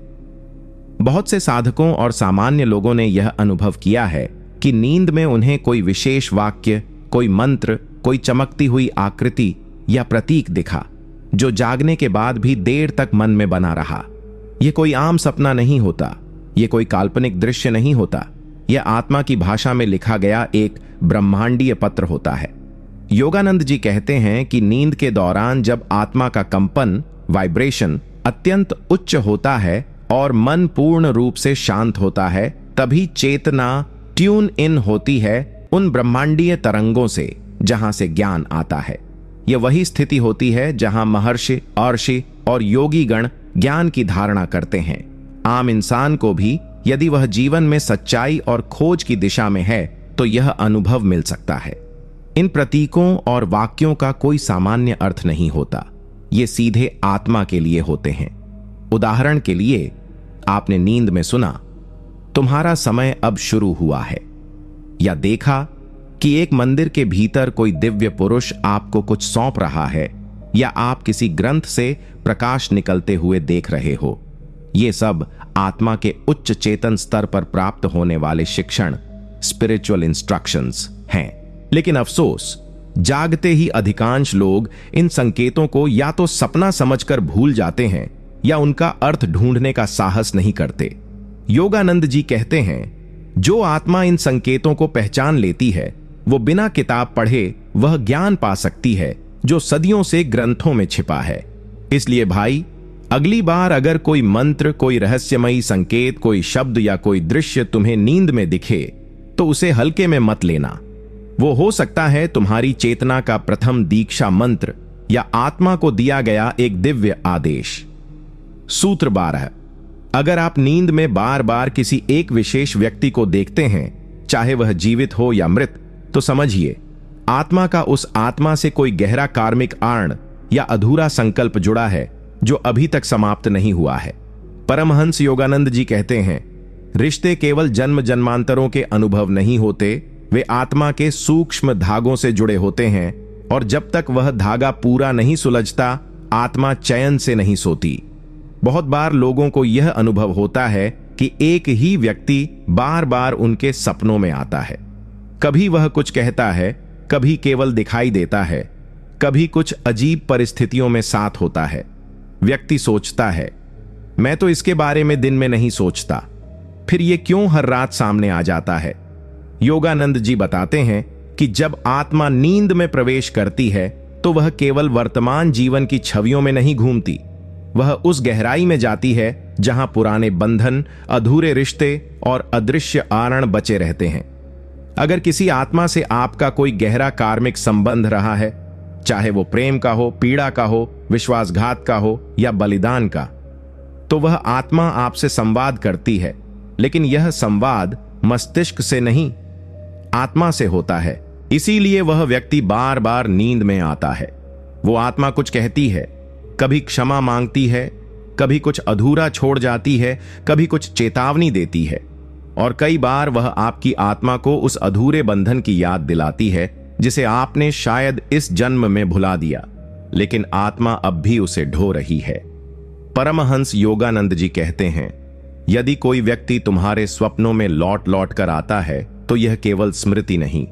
बहुत से साधकों और सामान्य लोगों ने यह अनुभव किया है कि नींद में उन्हें कोई विशेष वाक्य, कोई मंत्र, कोई चमकती हुई आकृति या प्रतीक दिखा जो जागने के बाद भी देर तक मन में बना रहा। यह कोई आम सपना नहीं होता, यह कोई काल्पनिक दृश्य नहीं होता, यह आत्मा की भाषा में लिखा गया एक ब्रह्मांडीय पत्र होता है। योगानंद जी कहते हैं कि नींद के दौरान जब आत्मा का कंपन, वाइब्रेशन अत्यंत उच्च होता है और मन पूर्ण रूप से शांत होता है, तभी चेतना ट्यून इन होती है उन ब्रह्मांडीय तरंगों से जहां से ज्ञान आता है। यह वही स्थिति होती है जहां महर्षि, अर्षि और योगी गण ज्ञान की धारणा करते हैं। आम इंसान को भी यदि वह जीवन में सच्चाई और खोज की दिशा में है तो यह अनुभव मिल सकता है। इन प्रतीकों और वाक्यों का कोई सामान्य अर्थ नहीं होता, ये सीधे आत्मा के लिए होते हैं। उदाहरण के लिए, आपने नींद में सुना, तुम्हारा समय अब शुरू हुआ है, या देखा कि एक मंदिर के भीतर कोई दिव्य पुरुष आपको कुछ सौंप रहा है, या आप किसी ग्रंथ से प्रकाश निकलते हुए देख रहे हो। ये सब आत्मा के उच्च चेतन स्तर पर प्राप्त होने वाले शिक्षण, स्पिरिचुअल इंस्ट्रक्शंस हैं। लेकिन अफसोस, जागते ही अधिकांश लोग इन संकेतों को या तो सपना समझकर भूल जाते हैं या उनका अर्थ ढूंढने का साहस नहीं करते। योगानंद जी कहते हैं, जो आत्मा इन संकेतों को पहचान लेती है वो बिना किताब पढ़े वह ज्ञान पा सकती है जो सदियों से ग्रंथों में छिपा है। इसलिए भाई, अगली बार अगर कोई मंत्र, कोई रहस्यमयी संकेत, कोई शब्द या कोई दृश्य तुम्हें नींद में दिखे तो उसे हल्के में मत लेना। वो हो सकता है तुम्हारी चेतना का प्रथम दीक्षा मंत्र या आत्मा को दिया गया एक दिव्य आदेश। सूत्र 12। अगर आप नींद में बार बार किसी एक विशेष व्यक्ति को देखते हैं, चाहे वह जीवित हो या मृत, तो समझिए आत्मा का उस आत्मा से कोई गहरा कार्मिक आर्ण या अधूरा संकल्प जुड़ा है जो अभी तक समाप्त नहीं हुआ है। परमहंस योगानंद जी कहते हैं, रिश्ते केवल जन्म जन्मांतरों के अनुभव नहीं होते, वे आत्मा के सूक्ष्म धागों से जुड़े होते हैं, और जब तक वह धागा पूरा नहीं सुलझता, आत्मा चैन से नहीं सोती। बहुत बार लोगों को यह अनुभव होता है कि एक ही व्यक्ति बार बार उनके सपनों में आता है। कभी वह कुछ कहता है, कभी केवल दिखाई देता है, कभी कुछ अजीब परिस्थितियों में साथ होता है। व्यक्ति सोचता है, मैं तो इसके बारे में दिन में नहीं सोचता, फिर ये क्यों हर रात सामने आ जाता है। योगानंद जी बताते हैं कि जब आत्मा नींद में प्रवेश करती है तो वह केवल वर्तमान जीवन की छवियों में नहीं घूमती, वह उस गहराई में जाती है जहां पुराने बंधन, अधूरे रिश्ते और अदृश्य आरण बचे रहते हैं। अगर किसी आत्मा से आपका कोई गहरा कार्मिक संबंध रहा है, चाहे वो प्रेम का हो, पीड़ा का हो, विश्वासघात का हो या बलिदान का, तो वह आत्मा आपसे संवाद करती है, लेकिन यह संवाद मस्तिष्क से नहीं, आत्मा से होता है। इसीलिए वह व्यक्ति बार बार नींद में आता है। वो आत्मा कुछ कहती है, कभी क्षमा मांगती है, कभी कुछ अधूरा छोड़ जाती है, कभी कुछ चेतावनी देती है, और कई बार वह आपकी आत्मा को उस अधूरे बंधन की याद दिलाती है जिसे आपने शायद इस जन्म में भुला दिया, लेकिन आत्मा अब भी उसे ढो रही है। परमहंस योगानंद जी कहते हैं, यदि कोई व्यक्ति तुम्हारे स्वप्नों में लौट लौट कर आता है तो यह केवल स्मृति नहीं,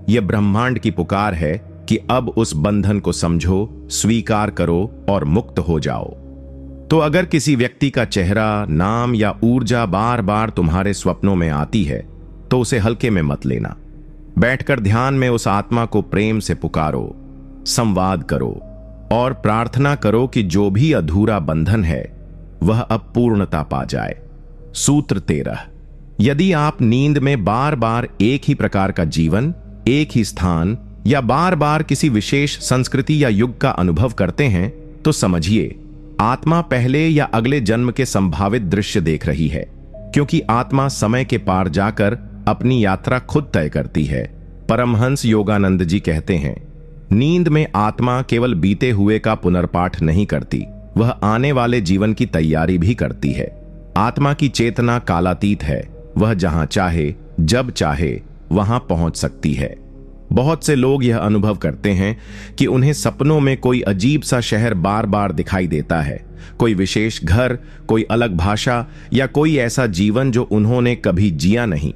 यह ब्रह्मांड की पुकार है कि अब उस बंधन को समझो, स्वीकार करो और मुक्त हो जाओ। तो अगर किसी व्यक्ति का चेहरा, नाम या ऊर्जा बार बार तुम्हारे स्वप्नों में आती है तो उसे हल्के में मत लेना। बैठकर ध्यान में उस आत्मा को प्रेम से पुकारो, संवाद करो और प्रार्थना करो कि जो भी अधूरा बंधन है वह अब पूर्णता पा जाए। सूत्र 13। यदि आप नींद में बार बार एक ही प्रकार का जीवन, एक ही स्थान या बार बार किसी विशेष संस्कृति या युग का अनुभव करते हैं तो समझिए आत्मा पहले या अगले जन्म के संभावित दृश्य देख रही है, क्योंकि आत्मा समय के पार जाकर अपनी यात्रा खुद तय करती है। परमहंस योगानंद जी कहते हैं, नींद में आत्मा केवल बीते हुए का पुनर्पाठ नहीं करती, वह आने वाले जीवन की तैयारी भी करती है। आत्मा की चेतना कालातीत है, वह जहां चाहे, जब चाहे वहां पहुंच सकती है। बहुत से लोग यह अनुभव करते हैं कि उन्हें सपनों में कोई अजीब सा शहर बार बार दिखाई देता है, कोई विशेष घर, कोई अलग भाषा या कोई ऐसा जीवन जो उन्होंने कभी जिया नहीं,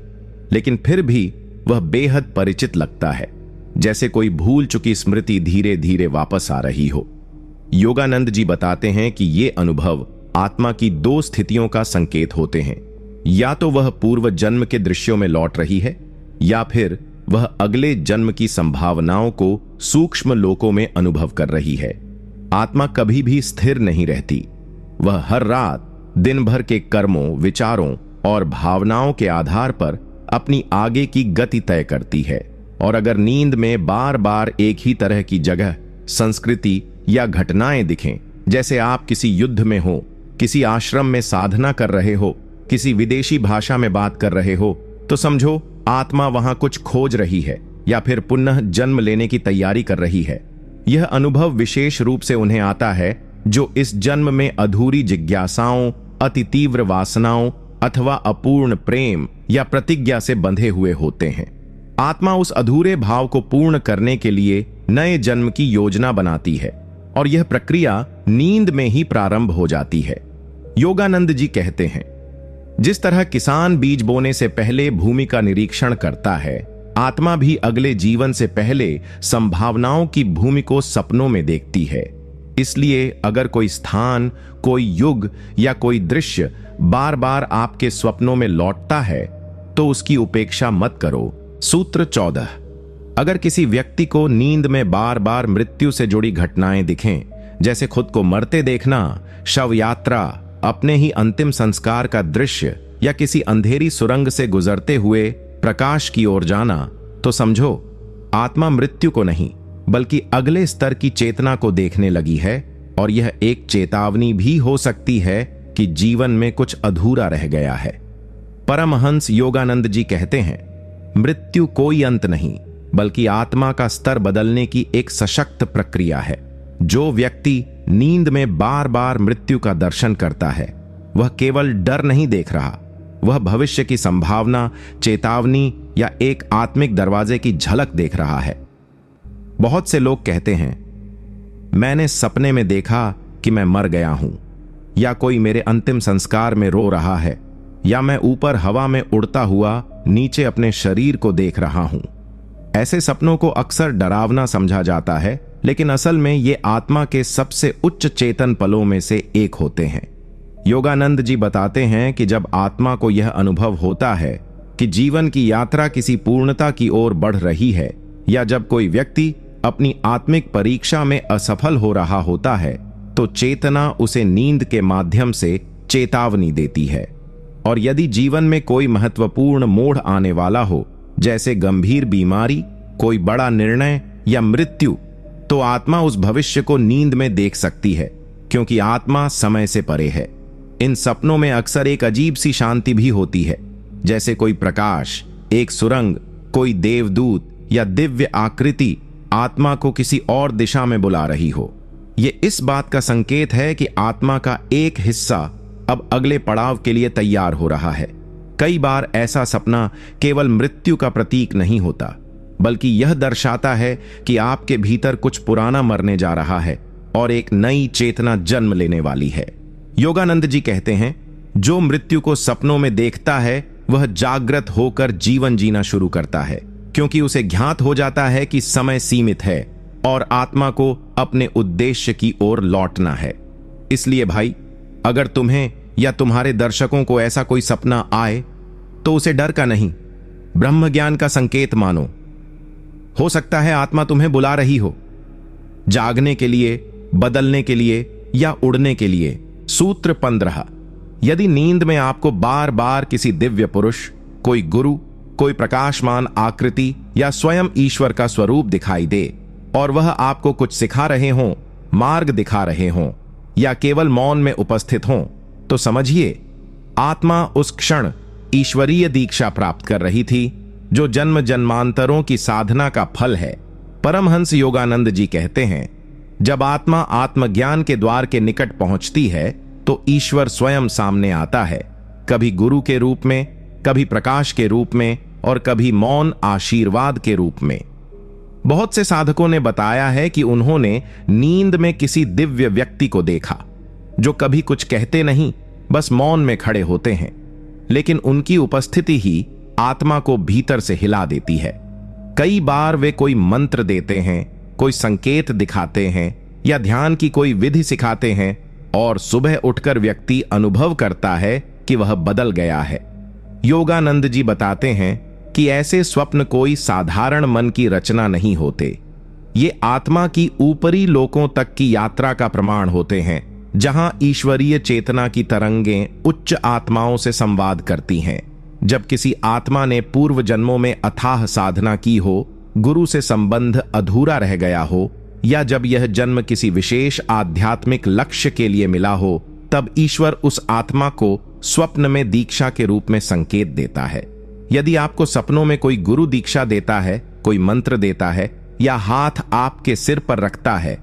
लेकिन फिर भी वह बेहद परिचित लगता है, जैसे कोई भूल चुकी स्मृति धीरे धीरे वापस आ रही हो। योगानंद जी बताते हैं कि ये अनुभव आत्मा की दो स्थितियों का संकेत होते हैं, या तो वह पूर्व जन्म के दृश्यों में लौट रही है या फिर वह अगले जन्म की संभावनाओं को सूक्ष्म लोकों में अनुभव कर रही है। आत्मा कभी भी स्थिर नहीं रहती, वह हर रात दिन भर के कर्मों, विचारों और भावनाओं के आधार पर अपनी आगे की गति तय करती है। और अगर नींद में बार बार एक ही तरह की जगह, संस्कृति या घटनाएं दिखें, जैसे आप किसी युद्ध में हो, किसी आश्रम में साधना कर रहे हो, किसी विदेशी भाषा में बात कर रहे हो, तो समझो आत्मा वहां कुछ खोज रही है या फिर पुनः जन्म लेने की तैयारी कर रही है। यह अनुभव विशेष रूप से उन्हें आता है जो इस जन्म में अधूरी जिज्ञासाओं, अति तीव्र वासनाओं अथवा अपूर्ण प्रेम या प्रतिज्ञा से बंधे हुए होते हैं। आत्मा उस अधूरे भाव को पूर्ण करने के लिए नए जन्म की योजना बनाती है और यह प्रक्रिया नींद में ही प्रारंभ हो जाती है। योगानंद जी कहते हैं, जिस तरह किसान बीज बोने से पहले भूमि का निरीक्षण करता है, आत्मा भी अगले जीवन से पहले संभावनाओं की भूमि को सपनों में देखती है। इसलिए अगर कोई स्थान, कोई युग या कोई दृश्य बार बार आपके स्वप्नों में लौटता है तो उसकी उपेक्षा मत करो। सूत्र 14। अगर किसी व्यक्ति को नींद में बार बार मृत्यु से जुड़ी घटनाएं दिखें, जैसे खुद को मरते देखना, शव यात्रा, अपने ही अंतिम संस्कार का दृश्य या किसी अंधेरी सुरंग से गुजरते हुए प्रकाश की ओर जाना, तो समझो आत्मा मृत्यु को नहीं बल्कि अगले स्तर की चेतना को देखने लगी है। और यह एक चेतावनी भी हो सकती है कि जीवन में कुछ अधूरा रह गया है। परमहंस योगानंद जी कहते हैं, मृत्यु कोई अंत नहीं बल्कि आत्मा का स्तर बदलने की एक सशक्त प्रक्रिया है। जो व्यक्ति नींद में बार बार मृत्यु का दर्शन करता है, वह केवल डर नहीं देख रहा, वह भविष्य की संभावना, चेतावनी या एक आत्मिक दरवाजे की झलक देख रहा है। बहुत से लोग कहते हैं, मैंने सपने में देखा कि मैं मर गया हूं, या कोई मेरे अंतिम संस्कार में रो रहा है, या मैं ऊपर हवा में उड़ता हुआ नीचे अपने शरीर को देख रहा हूं। ऐसे सपनों को अक्सर डरावना समझा जाता है, लेकिन असल में ये आत्मा के सबसे उच्च चेतन पलों में से एक होते हैं। योगानंद जी बताते हैं कि जब आत्मा को यह अनुभव होता है कि जीवन की यात्रा किसी पूर्णता की ओर बढ़ रही है, या जब कोई व्यक्ति अपनी आत्मिक परीक्षा में असफल हो रहा होता है, तो चेतना उसे नींद के माध्यम से चेतावनी देती है। और यदि जीवन में कोई महत्वपूर्ण मोड़ आने वाला हो, जैसे गंभीर बीमारी, कोई बड़ा निर्णय या मृत्यु, तो आत्मा उस भविष्य को नींद में देख सकती है, क्योंकि आत्मा समय से परे है। इन सपनों में अक्सर एक अजीब सी शांति भी होती है, जैसे कोई प्रकाश, एक सुरंग, कोई देवदूत या दिव्य आकृति आत्मा को किसी और दिशा में बुला रही हो। यह इस बात का संकेत है कि आत्मा का एक हिस्सा अब अगले पड़ाव के लिए तैयार हो रहा है। कई बार ऐसा सपना केवल मृत्यु का प्रतीक नहीं होता, बल्कि यह दर्शाता है कि आपके भीतर कुछ पुराना मरने जा रहा है और एक नई चेतना जन्म लेने वाली है। योगानंद जी कहते हैं, जो मृत्यु को सपनों में देखता है वह जागृत होकर जीवन जीना शुरू करता है, क्योंकि उसे ज्ञात हो जाता है कि समय सीमित है और आत्मा को अपने उद्देश्य की ओर लौटना है। इसलिए भाई, अगर तुम्हें या तुम्हारे दर्शकों को ऐसा कोई सपना आए तो उसे डर का नहीं, ब्रह्म ज्ञान का संकेत मानो। हो सकता है आत्मा तुम्हें बुला रही हो, जागने के लिए, बदलने के लिए या उड़ने के लिए। सूत्र 15। यदि नींद में आपको बार बार किसी दिव्य पुरुष, कोई गुरु, कोई प्रकाशमान आकृति या स्वयं ईश्वर का स्वरूप दिखाई दे और वह आपको कुछ सिखा रहे हों, मार्ग दिखा रहे हों या केवल मौन में उपस्थित हों, तो समझिए आत्मा उस क्षण ईश्वरीय दीक्षा प्राप्त कर रही थी, जो जन्म जन्मांतरों की साधना का फल है। परमहंस योगानंद जी कहते हैं, जब आत्मा आत्मज्ञान के द्वार के निकट पहुंचती है तो ईश्वर स्वयं सामने आता है, कभी गुरु के रूप में, कभी प्रकाश के रूप में और कभी मौन आशीर्वाद के रूप में। बहुत से साधकों ने बताया है कि उन्होंने नींद में किसी दिव्य व्यक्ति को देखा, जो कभी कुछ कहते नहीं, बस मौन में खड़े होते हैं, लेकिन उनकी उपस्थिति ही आत्मा को भीतर से हिला देती है। कई बार वे कोई मंत्र देते हैं, कोई संकेत दिखाते हैं या ध्यान की कोई विधि सिखाते हैं और सुबह उठकर व्यक्ति अनुभव करता है कि वह बदल गया है। योगानंद जी बताते हैं कि ऐसे स्वप्न कोई साधारण मन की रचना नहीं होते, ये आत्मा की ऊपरी लोकों तक की यात्रा का प्रमाण होते हैं, जहां ईश्वरीय चेतना की तरंगें उच्च आत्माओं से संवाद करती हैं। जब किसी आत्मा ने पूर्व जन्मों में अथाह साधना की हो, गुरु से संबंध अधूरा रह गया हो या जब यह जन्म किसी विशेष आध्यात्मिक लक्ष्य के लिए मिला हो, तब ईश्वर उस आत्मा को स्वप्न में दीक्षा के रूप में संकेत देता है। यदि आपको सपनों में कोई गुरु दीक्षा देता है, कोई मंत्र देता है या हाथ आपके सिर पर रखता है,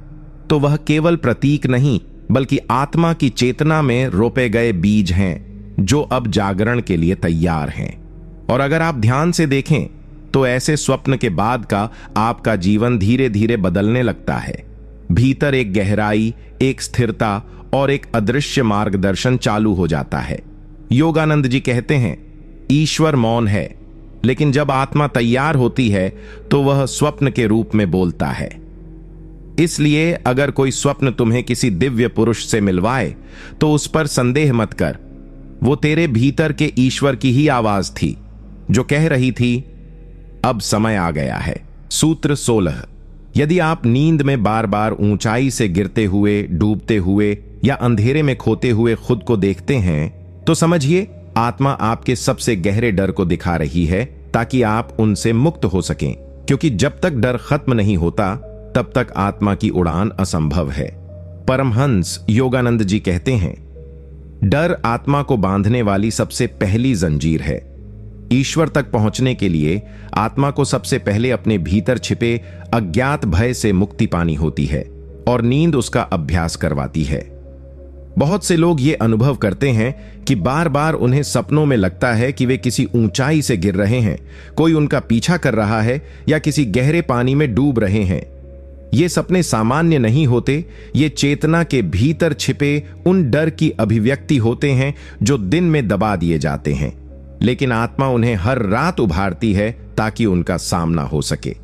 तो वह केवल प्रतीक नहीं बल्कि आत्मा की चेतना में रोपे गए बीज हैं, जो अब जागरण के लिए तैयार हैं। और अगर आप ध्यान से देखें तो ऐसे स्वप्न के बाद का आपका जीवन धीरे धीरे बदलने लगता है। भीतर एक गहराई, एक स्थिरता और एक अदृश्य मार्गदर्शन चालू हो जाता है। योगानंद जी कहते हैं, ईश्वर मौन है, लेकिन जब आत्मा तैयार होती है तो वह स्वप्न के रूप में बोलता है। इसलिए अगर कोई स्वप्न तुम्हें किसी दिव्य पुरुष से मिलवाए तो उस पर संदेह मत कर, वो तेरे भीतर के ईश्वर की ही आवाज थी, जो कह रही थी, अब समय आ गया है। सूत्र 16। यदि आप नींद में बार बार ऊंचाई से गिरते हुए, डूबते हुए या अंधेरे में खोते हुए खुद को देखते हैं, तो समझिए आत्मा आपके सबसे गहरे डर को दिखा रही है, ताकि आप उनसे मुक्त हो सकें, क्योंकि जब तक डर खत्म नहीं होता तब तक आत्मा की उड़ान असंभव है। परमहंस योगानंद जी कहते हैं, डर आत्मा को बांधने वाली सबसे पहली जंजीर है। ईश्वर तक पहुंचने के लिए आत्मा को सबसे पहले अपने भीतर छिपे अज्ञात भय से मुक्ति पानी होती है और नींद उसका अभ्यास करवाती है। बहुत से लोग ये अनुभव करते हैं कि बार बार उन्हें सपनों में लगता है कि वे किसी ऊंचाई से गिर रहे हैं, कोई उनका पीछा कर रहा है या किसी गहरे पानी में डूब रहे हैं। ये सपने सामान्य नहीं होते, ये चेतना के भीतर छिपे उन डर की अभिव्यक्ति होते हैं जो दिन में दबा दिए जाते हैं, लेकिन आत्मा उन्हें हर रात उभारती है ताकि उनका सामना हो सके।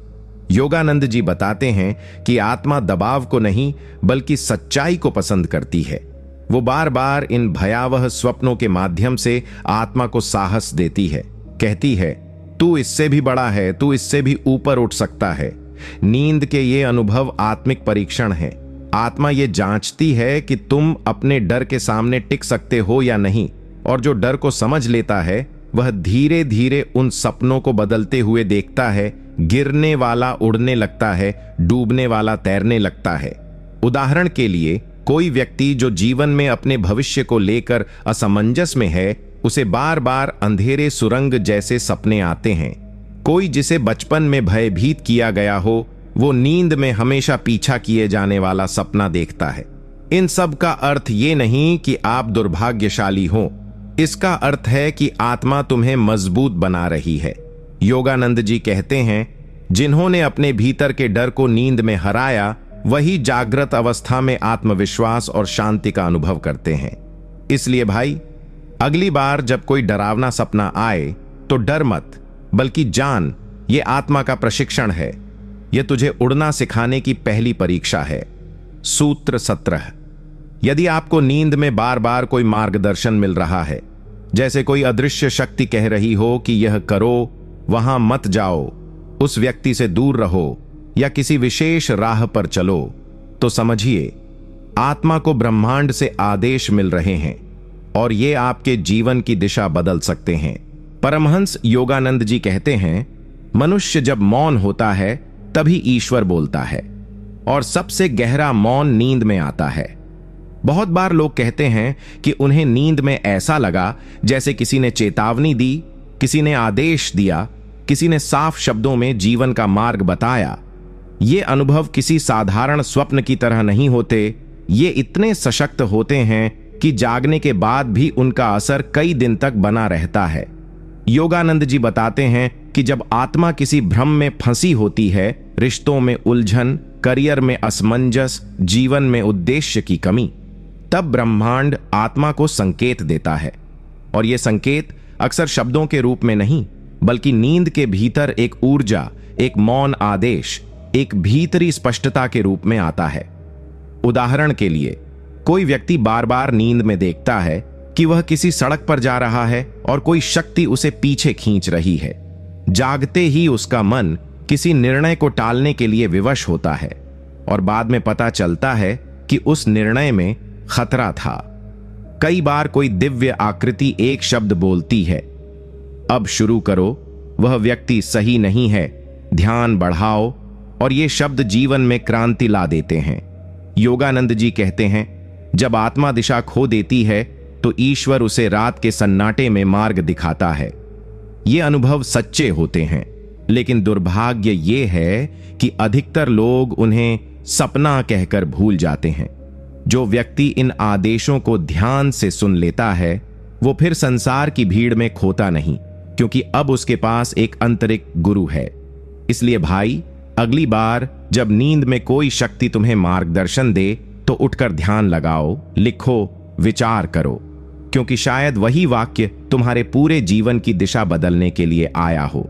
योगानंद जी बताते हैं कि आत्मा दबाव को नहीं बल्कि सच्चाई को पसंद करती है। वो बार बार इन भयावह स्वप्नों के माध्यम से आत्मा को साहस देती है, कहती है, तू इससे भी बड़ा है, तू इससे भी ऊपर उठ सकता है। नींद के ये अनुभव आत्मिक परीक्षण है। आत्मा ये जांचती है कि तुम अपने डर के सामने टिक सकते हो या नहीं, और जो डर को समझ लेता है वह धीरे धीरे उन सपनों को बदलते हुए देखता है। गिरने वाला उड़ने लगता है, डूबने वाला तैरने लगता है। उदाहरण के लिए, कोई व्यक्ति जो जीवन में अपने भविष्य को लेकर असमंजस में है, उसे बार बार अंधेरे सुरंग जैसे सपने आते हैं। कोई जिसे बचपन में भयभीत किया गया हो, वो नींद में हमेशा पीछा किए जाने वाला सपना देखता है। इन सब का अर्थ ये नहीं कि आप दुर्भाग्यशाली हो, इसका अर्थ है कि आत्मा तुम्हें मजबूत बना रही है। योगानंद जी कहते हैं, जिन्होंने अपने भीतर के डर को नींद में हराया वही जागृत अवस्था में आत्मविश्वास और शांति का अनुभव करते हैं। इसलिए भाई, अगली बार जब कोई डरावना सपना आए तो डर मत, बल्कि जान ये आत्मा का प्रशिक्षण है। यह तुझे उड़ना सिखाने की पहली परीक्षा है। सूत्र 17। यदि आपको नींद में बार बार कोई मार्गदर्शन मिल रहा है, जैसे कोई अदृश्य शक्ति कह रही हो कि यह करो, वहां मत जाओ, उस व्यक्ति से दूर रहो या किसी विशेष राह पर चलो, तो समझिए आत्मा को ब्रह्मांड से आदेश मिल रहे हैं और ये आपके जीवन की दिशा बदल सकते हैं। परमहंस योगानंद जी कहते हैं, मनुष्य जब मौन होता है तभी ईश्वर बोलता है और सबसे गहरा मौन नींद में आता है। बहुत बार लोग कहते हैं कि उन्हें नींद में ऐसा लगा जैसे किसी ने चेतावनी दी, किसी ने आदेश दिया, किसी ने साफ शब्दों में जीवन का मार्ग बताया। ये अनुभव किसी साधारण स्वप्न की तरह नहीं होते। ये इतने सशक्त होते हैं कि जागने के बाद भी उनका असर कई दिन तक बना रहता है। योगानंद जी बताते हैं कि जब आत्मा किसी भ्रम में फंसी होती है, रिश्तों में उलझन, करियर में असमंजस, जीवन में उद्देश्य की कमी, तब ब्रह्मांड आत्मा को संकेत देता है। और यह संकेत अक्सर शब्दों के रूप में नहीं, बल्कि नींद के भीतर एक ऊर्जा, एक मौन आदेश, एक भीतरी स्पष्टता के रूप में आता है। उदाहरण के लिए, कोई व्यक्ति बार बार नींद में देखता है कि वह किसी सड़क पर जा रहा है और कोई शक्ति उसे पीछे खींच रही है। जागते ही उसका मन किसी निर्णय को टालने के लिए विवश होता है और बाद में पता चलता है कि उस निर्णय में खतरा था। कई बार कोई दिव्य आकृति एक शब्द बोलती है, अब शुरू करो, वह व्यक्ति सही नहीं है, ध्यान बढ़ाओ, और ये शब्द जीवन में क्रांति ला देते हैं। योगानंद जी कहते हैं, जब आत्मा दिशा खो देती है तो ईश्वर उसे रात के सन्नाटे में मार्ग दिखाता है। ये अनुभव सच्चे होते हैं, लेकिन दुर्भाग्य ये है कि अधिकतर लोग उन्हें सपना कहकर भूल जाते हैं। जो व्यक्ति इन आदेशों को ध्यान से सुन लेता है वो फिर संसार की भीड़ में खोता नहीं, क्योंकि अब उसके पास एक आंतरिक गुरु है। इसलिए भाई, अगली बार जब नींद में कोई शक्ति तुम्हें मार्गदर्शन दे तो उठकर ध्यान लगाओ, लिखो, विचार करो, क्योंकि शायद वही वाक्य तुम्हारे पूरे जीवन की दिशा बदलने के लिए आया हो।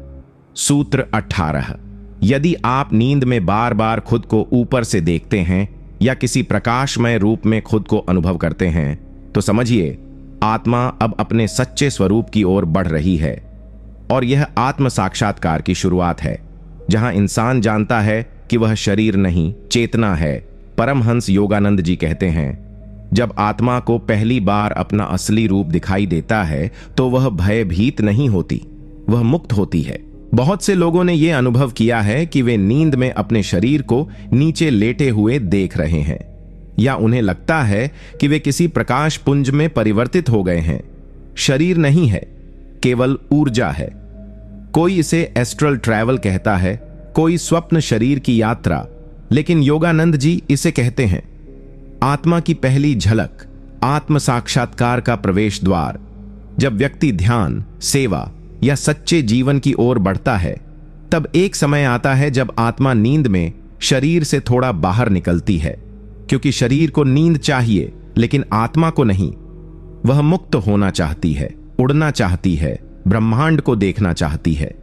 सूत्र 18। यदि आप नींद में बार बार खुद को ऊपर से देखते हैं या किसी प्रकाशमय रूप में खुद को अनुभव करते हैं, तो समझिए आत्मा अब अपने सच्चे स्वरूप की ओर बढ़ रही है। और यह आत्म साक्षात्कार की शुरुआत है, जहां इंसान जानता है कि वह शरीर नहीं, चेतना है। परमहंस योगानंद जी कहते हैं, जब आत्मा को पहली बार अपना असली रूप दिखाई देता है तो वह भयभीत नहीं होती, वह मुक्त होती है। बहुत से लोगों ने यह अनुभव किया है कि वे नींद में अपने शरीर को नीचे लेटे हुए देख रहे हैं, या उन्हें लगता है कि वे किसी प्रकाश पुंज में परिवर्तित हो गए हैं। शरीर नहीं है, केवल ऊर्जा है। कोई इसे एस्ट्रल ट्रैवल कहता है, कोई स्वप्न शरीर की यात्रा, लेकिन योगानंद जी इसे कहते हैं आत्मा की पहली झलक, आत्म साक्षात्कार का प्रवेश द्वार। जब व्यक्ति ध्यान, सेवा या सच्चे जीवन की ओर बढ़ता है, तब एक समय आता है जब आत्मा नींद में शरीर से थोड़ा बाहर निकलती है, क्योंकि शरीर को नींद चाहिए लेकिन आत्मा को नहीं। वह मुक्त होना चाहती है, उड़ना चाहती है, ब्रह्मांड को देखना चाहती है।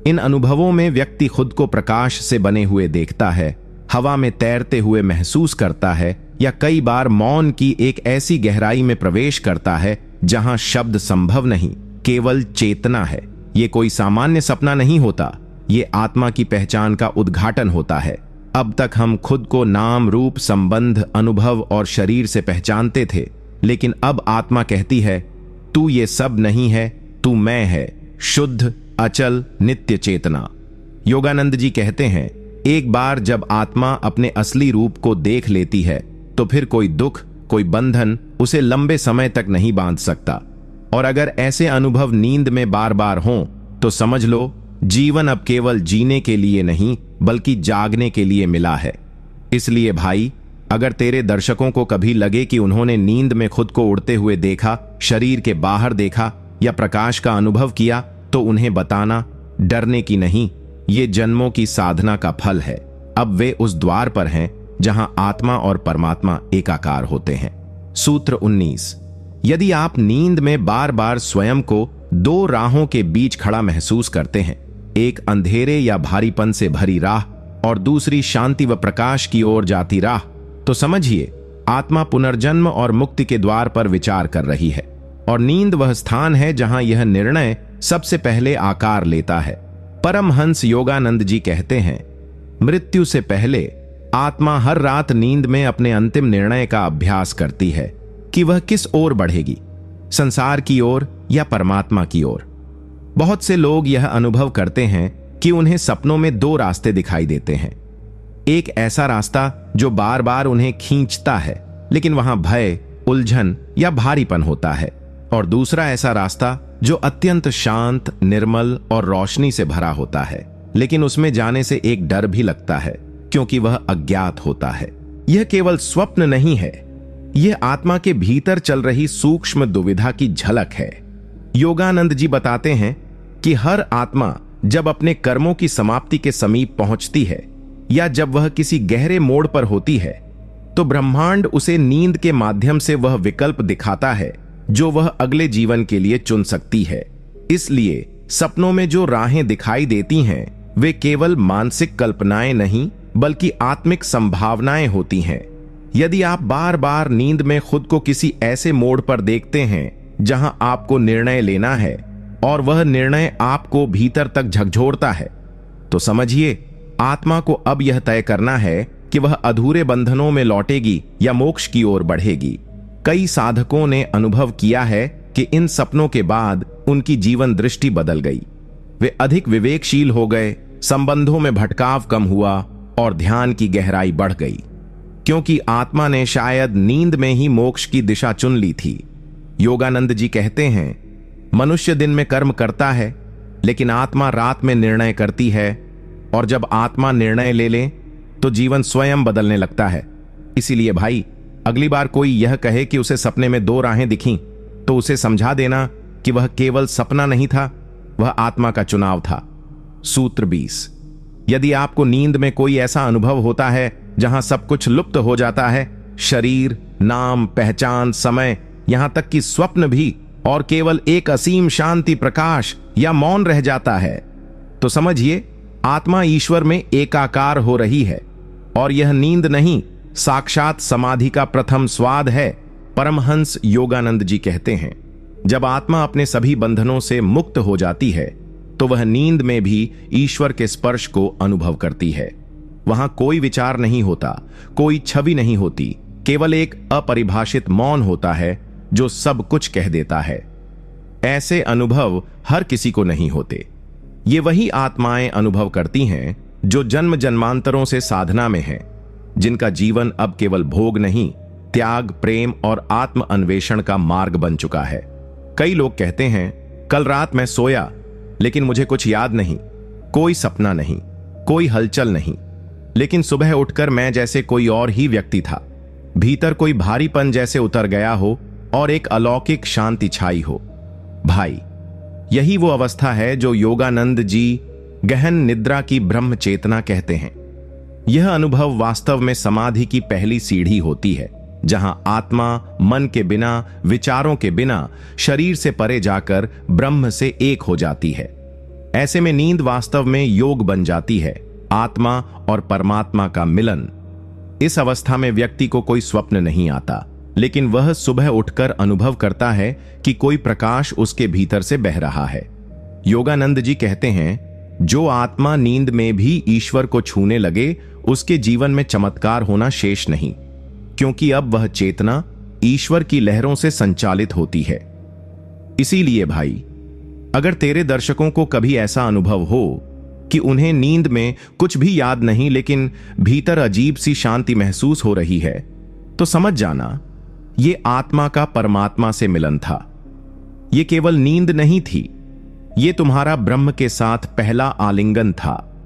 इन अनुभवों में व्यक्ति खुद को प्रकाश से बने हुए देखता है, हवा में तैरते हुए महसूस करता है, या कई बार मौन की एक ऐसी गहराई में प्रवेश करता है जहां शब्द संभव नहीं, केवल चेतना है। ये कोई सामान्य सपना नहीं होता, ये आत्मा की पहचान का उद्घाटन होता है। अब तक हम खुद को नाम, रूप, संबंध, अनुभव और शरीर से पहचानते थे, लेकिन अब आत्मा कहती है, तू ये सब नहीं है, तू मैं है, शुद्ध, अचल, नित्य चेतना। योगानंद जी कहते हैं, एक बार जब आत्मा अपने असली रूप को देख लेती है तो फिर कोई दुख, कोई बंधन उसे लंबे समय तक नहीं बांध सकता। और अगर ऐसे अनुभव नींद में बार बार हों तो समझ लो जीवन अब केवल जीने के लिए नहीं बल्कि जागने के लिए मिला है। इसलिए भाई, अगर तेरे दर्शकों को कभी लगे कि उन्होंने नींद में खुद को उड़ते हुए देखा, शरीर के बाहर देखा या प्रकाश का अनुभव किया, तो उन्हें बताना, डरने की नहीं, ये जन्मों की साधना का फल है। अब वे उस द्वार पर हैं जहां आत्मा और परमात्मा एकाकार होते हैं। सूत्र 19। यदि आप नींद में बार बार स्वयं को दो राहों के बीच खड़ा महसूस करते हैं, एक अंधेरे या भारीपन से भरी राह और दूसरी शांति व प्रकाश की ओर जाती राह, तो समझिए आत्मा पुनर्जन्म और मुक्ति के द्वार पर विचार कर रही है। और नींद वह स्थान है जहां यह निर्णय सबसे पहले आकार लेता है। परमहंस योगानंद जी कहते हैं, मृत्यु से पहले आत्मा हर रात नींद में अपने अंतिम निर्णय का अभ्यास करती है कि वह किस ओर बढ़ेगी, संसार की ओर या परमात्मा की ओर। बहुत से लोग यह अनुभव करते हैं कि उन्हें सपनों में दो रास्ते दिखाई देते हैं। एक ऐसा रास्ता जो बार बार उन्हें खींचता है, लेकिन वहां भय, उलझन या भारीपन होता है, और दूसरा ऐसा रास्ता जो अत्यंत शांत, निर्मल और रोशनी से भरा होता है, लेकिन उसमें जाने से एक डर भी लगता है क्योंकि वह अज्ञात होता है। यह केवल स्वप्न नहीं है, यह आत्मा के भीतर चल रही सूक्ष्म दुविधा की झलक है। योगानंद जी बताते हैं कि हर आत्मा जब अपने कर्मों की समाप्ति के समीप पहुंचती है या जब वह किसी गहरे मोड़ पर होती है, तो ब्रह्मांड उसे नींद के माध्यम से वह विकल्प दिखाता है जो वह अगले जीवन के लिए चुन सकती है। इसलिए सपनों में जो राहें दिखाई देती हैं, वे केवल मानसिक कल्पनाएं नहीं बल्कि आत्मिक संभावनाएं होती हैं। यदि आप बार बार नींद में खुद को किसी ऐसे मोड़ पर देखते हैं जहां आपको निर्णय लेना है और वह निर्णय आपको भीतर तक झकझोरता है, तो समझिए आत्मा को अब यह तय करना है कि वह अधूरे बंधनों में लौटेगी या मोक्ष की ओर बढ़ेगी। कई साधकों ने अनुभव किया है कि इन सपनों के बाद उनकी जीवन दृष्टि बदल गई। वे अधिक विवेकशील हो गए, संबंधों में भटकाव कम हुआ और ध्यान की गहराई बढ़ गई, क्योंकि आत्मा ने शायद नींद में ही मोक्ष की दिशा चुन ली थी। योगानंद जी कहते हैं, मनुष्य दिन में कर्म करता है, लेकिन आत्मा रात में निर्णय करती है, और जब आत्मा निर्णय ले तो जीवन स्वयं बदलने लगता है। इसीलिए भाई, अगली बार कोई यह कहे कि उसे सपने में दो राहें दिखीं, तो उसे समझा देना कि वह केवल सपना नहीं था, वह आत्मा का चुनाव था। सूत्र 20। यदि आपको नींद में कोई ऐसा अनुभव होता है जहां सब कुछ लुप्त हो जाता है, शरीर, नाम, पहचान, समय, यहां तक कि स्वप्न भी, और केवल एक असीम शांति, प्रकाश या मौन रह जाता है, तो समझिए आत्मा ईश्वर में एकाकार हो रही है, और यह नींद नहीं, साक्षात समाधि का प्रथम स्वाद है। परमहंस योगानंद जी कहते हैं, जब आत्मा अपने सभी बंधनों से मुक्त हो जाती है, तो वह नींद में भी ईश्वर के स्पर्श को अनुभव करती है। वहां कोई विचार नहीं होता, कोई छवि नहीं होती, केवल एक अपरिभाषित मौन होता है जो सब कुछ कह देता है। ऐसे अनुभव हर किसी को नहीं होते। ये वही आत्माएं अनुभव करती हैं जो जन्म जन्मांतरों से साधना में हैं, जिनका जीवन अब केवल भोग नहीं, त्याग, प्रेम और आत्म अन्वेषण का मार्ग बन चुका है। कई लोग कहते हैं, कल रात मैं सोया लेकिन मुझे कुछ याद नहीं, कोई सपना नहीं, कोई हलचल नहीं, लेकिन सुबह उठकर मैं जैसे कोई और ही व्यक्ति था। भीतर कोई भारीपन जैसे उतर गया हो और एक अलौकिक शांति छाई हो। भाई, यही वो अवस्था है जो योगानंद जी गहन निद्रा की ब्रह्म चेतना कहते हैं। यह अनुभव वास्तव में समाधि की पहली सीढ़ी होती है, जहां आत्मा मन के बिना, विचारों के बिना, शरीर से परे जाकर ब्रह्म से एक हो जाती है। ऐसे में नींद वास्तव में योग बन जाती है, आत्मा और परमात्मा का मिलन। इस अवस्था में व्यक्ति को कोई स्वप्न नहीं आता, लेकिन वह सुबह उठकर अनुभव करता है कि कोई प्रकाश उसके भीतर से बह रहा है। योगानंद जी कहते हैं, जो आत्मा नींद में भी ईश्वर को छूने लगे, उसके जीवन में चमत्कार होना शेष नहीं, क्योंकि अब वह चेतना ईश्वर की लहरों से संचालित होती है। इसीलिए भाई, अगर तेरे दर्शकों को कभी ऐसा अनुभव हो कि उन्हें नींद में कुछ भी याद नहीं, लेकिन भीतर अजीब सी शांति महसूस हो रही है, तो समझ जाना ये आत्मा का परमात्मा से मिलन था। ये केवल नींद नहीं थी, ये तुम्हारा ब्रह्म के साथ पहला आलिंगन था।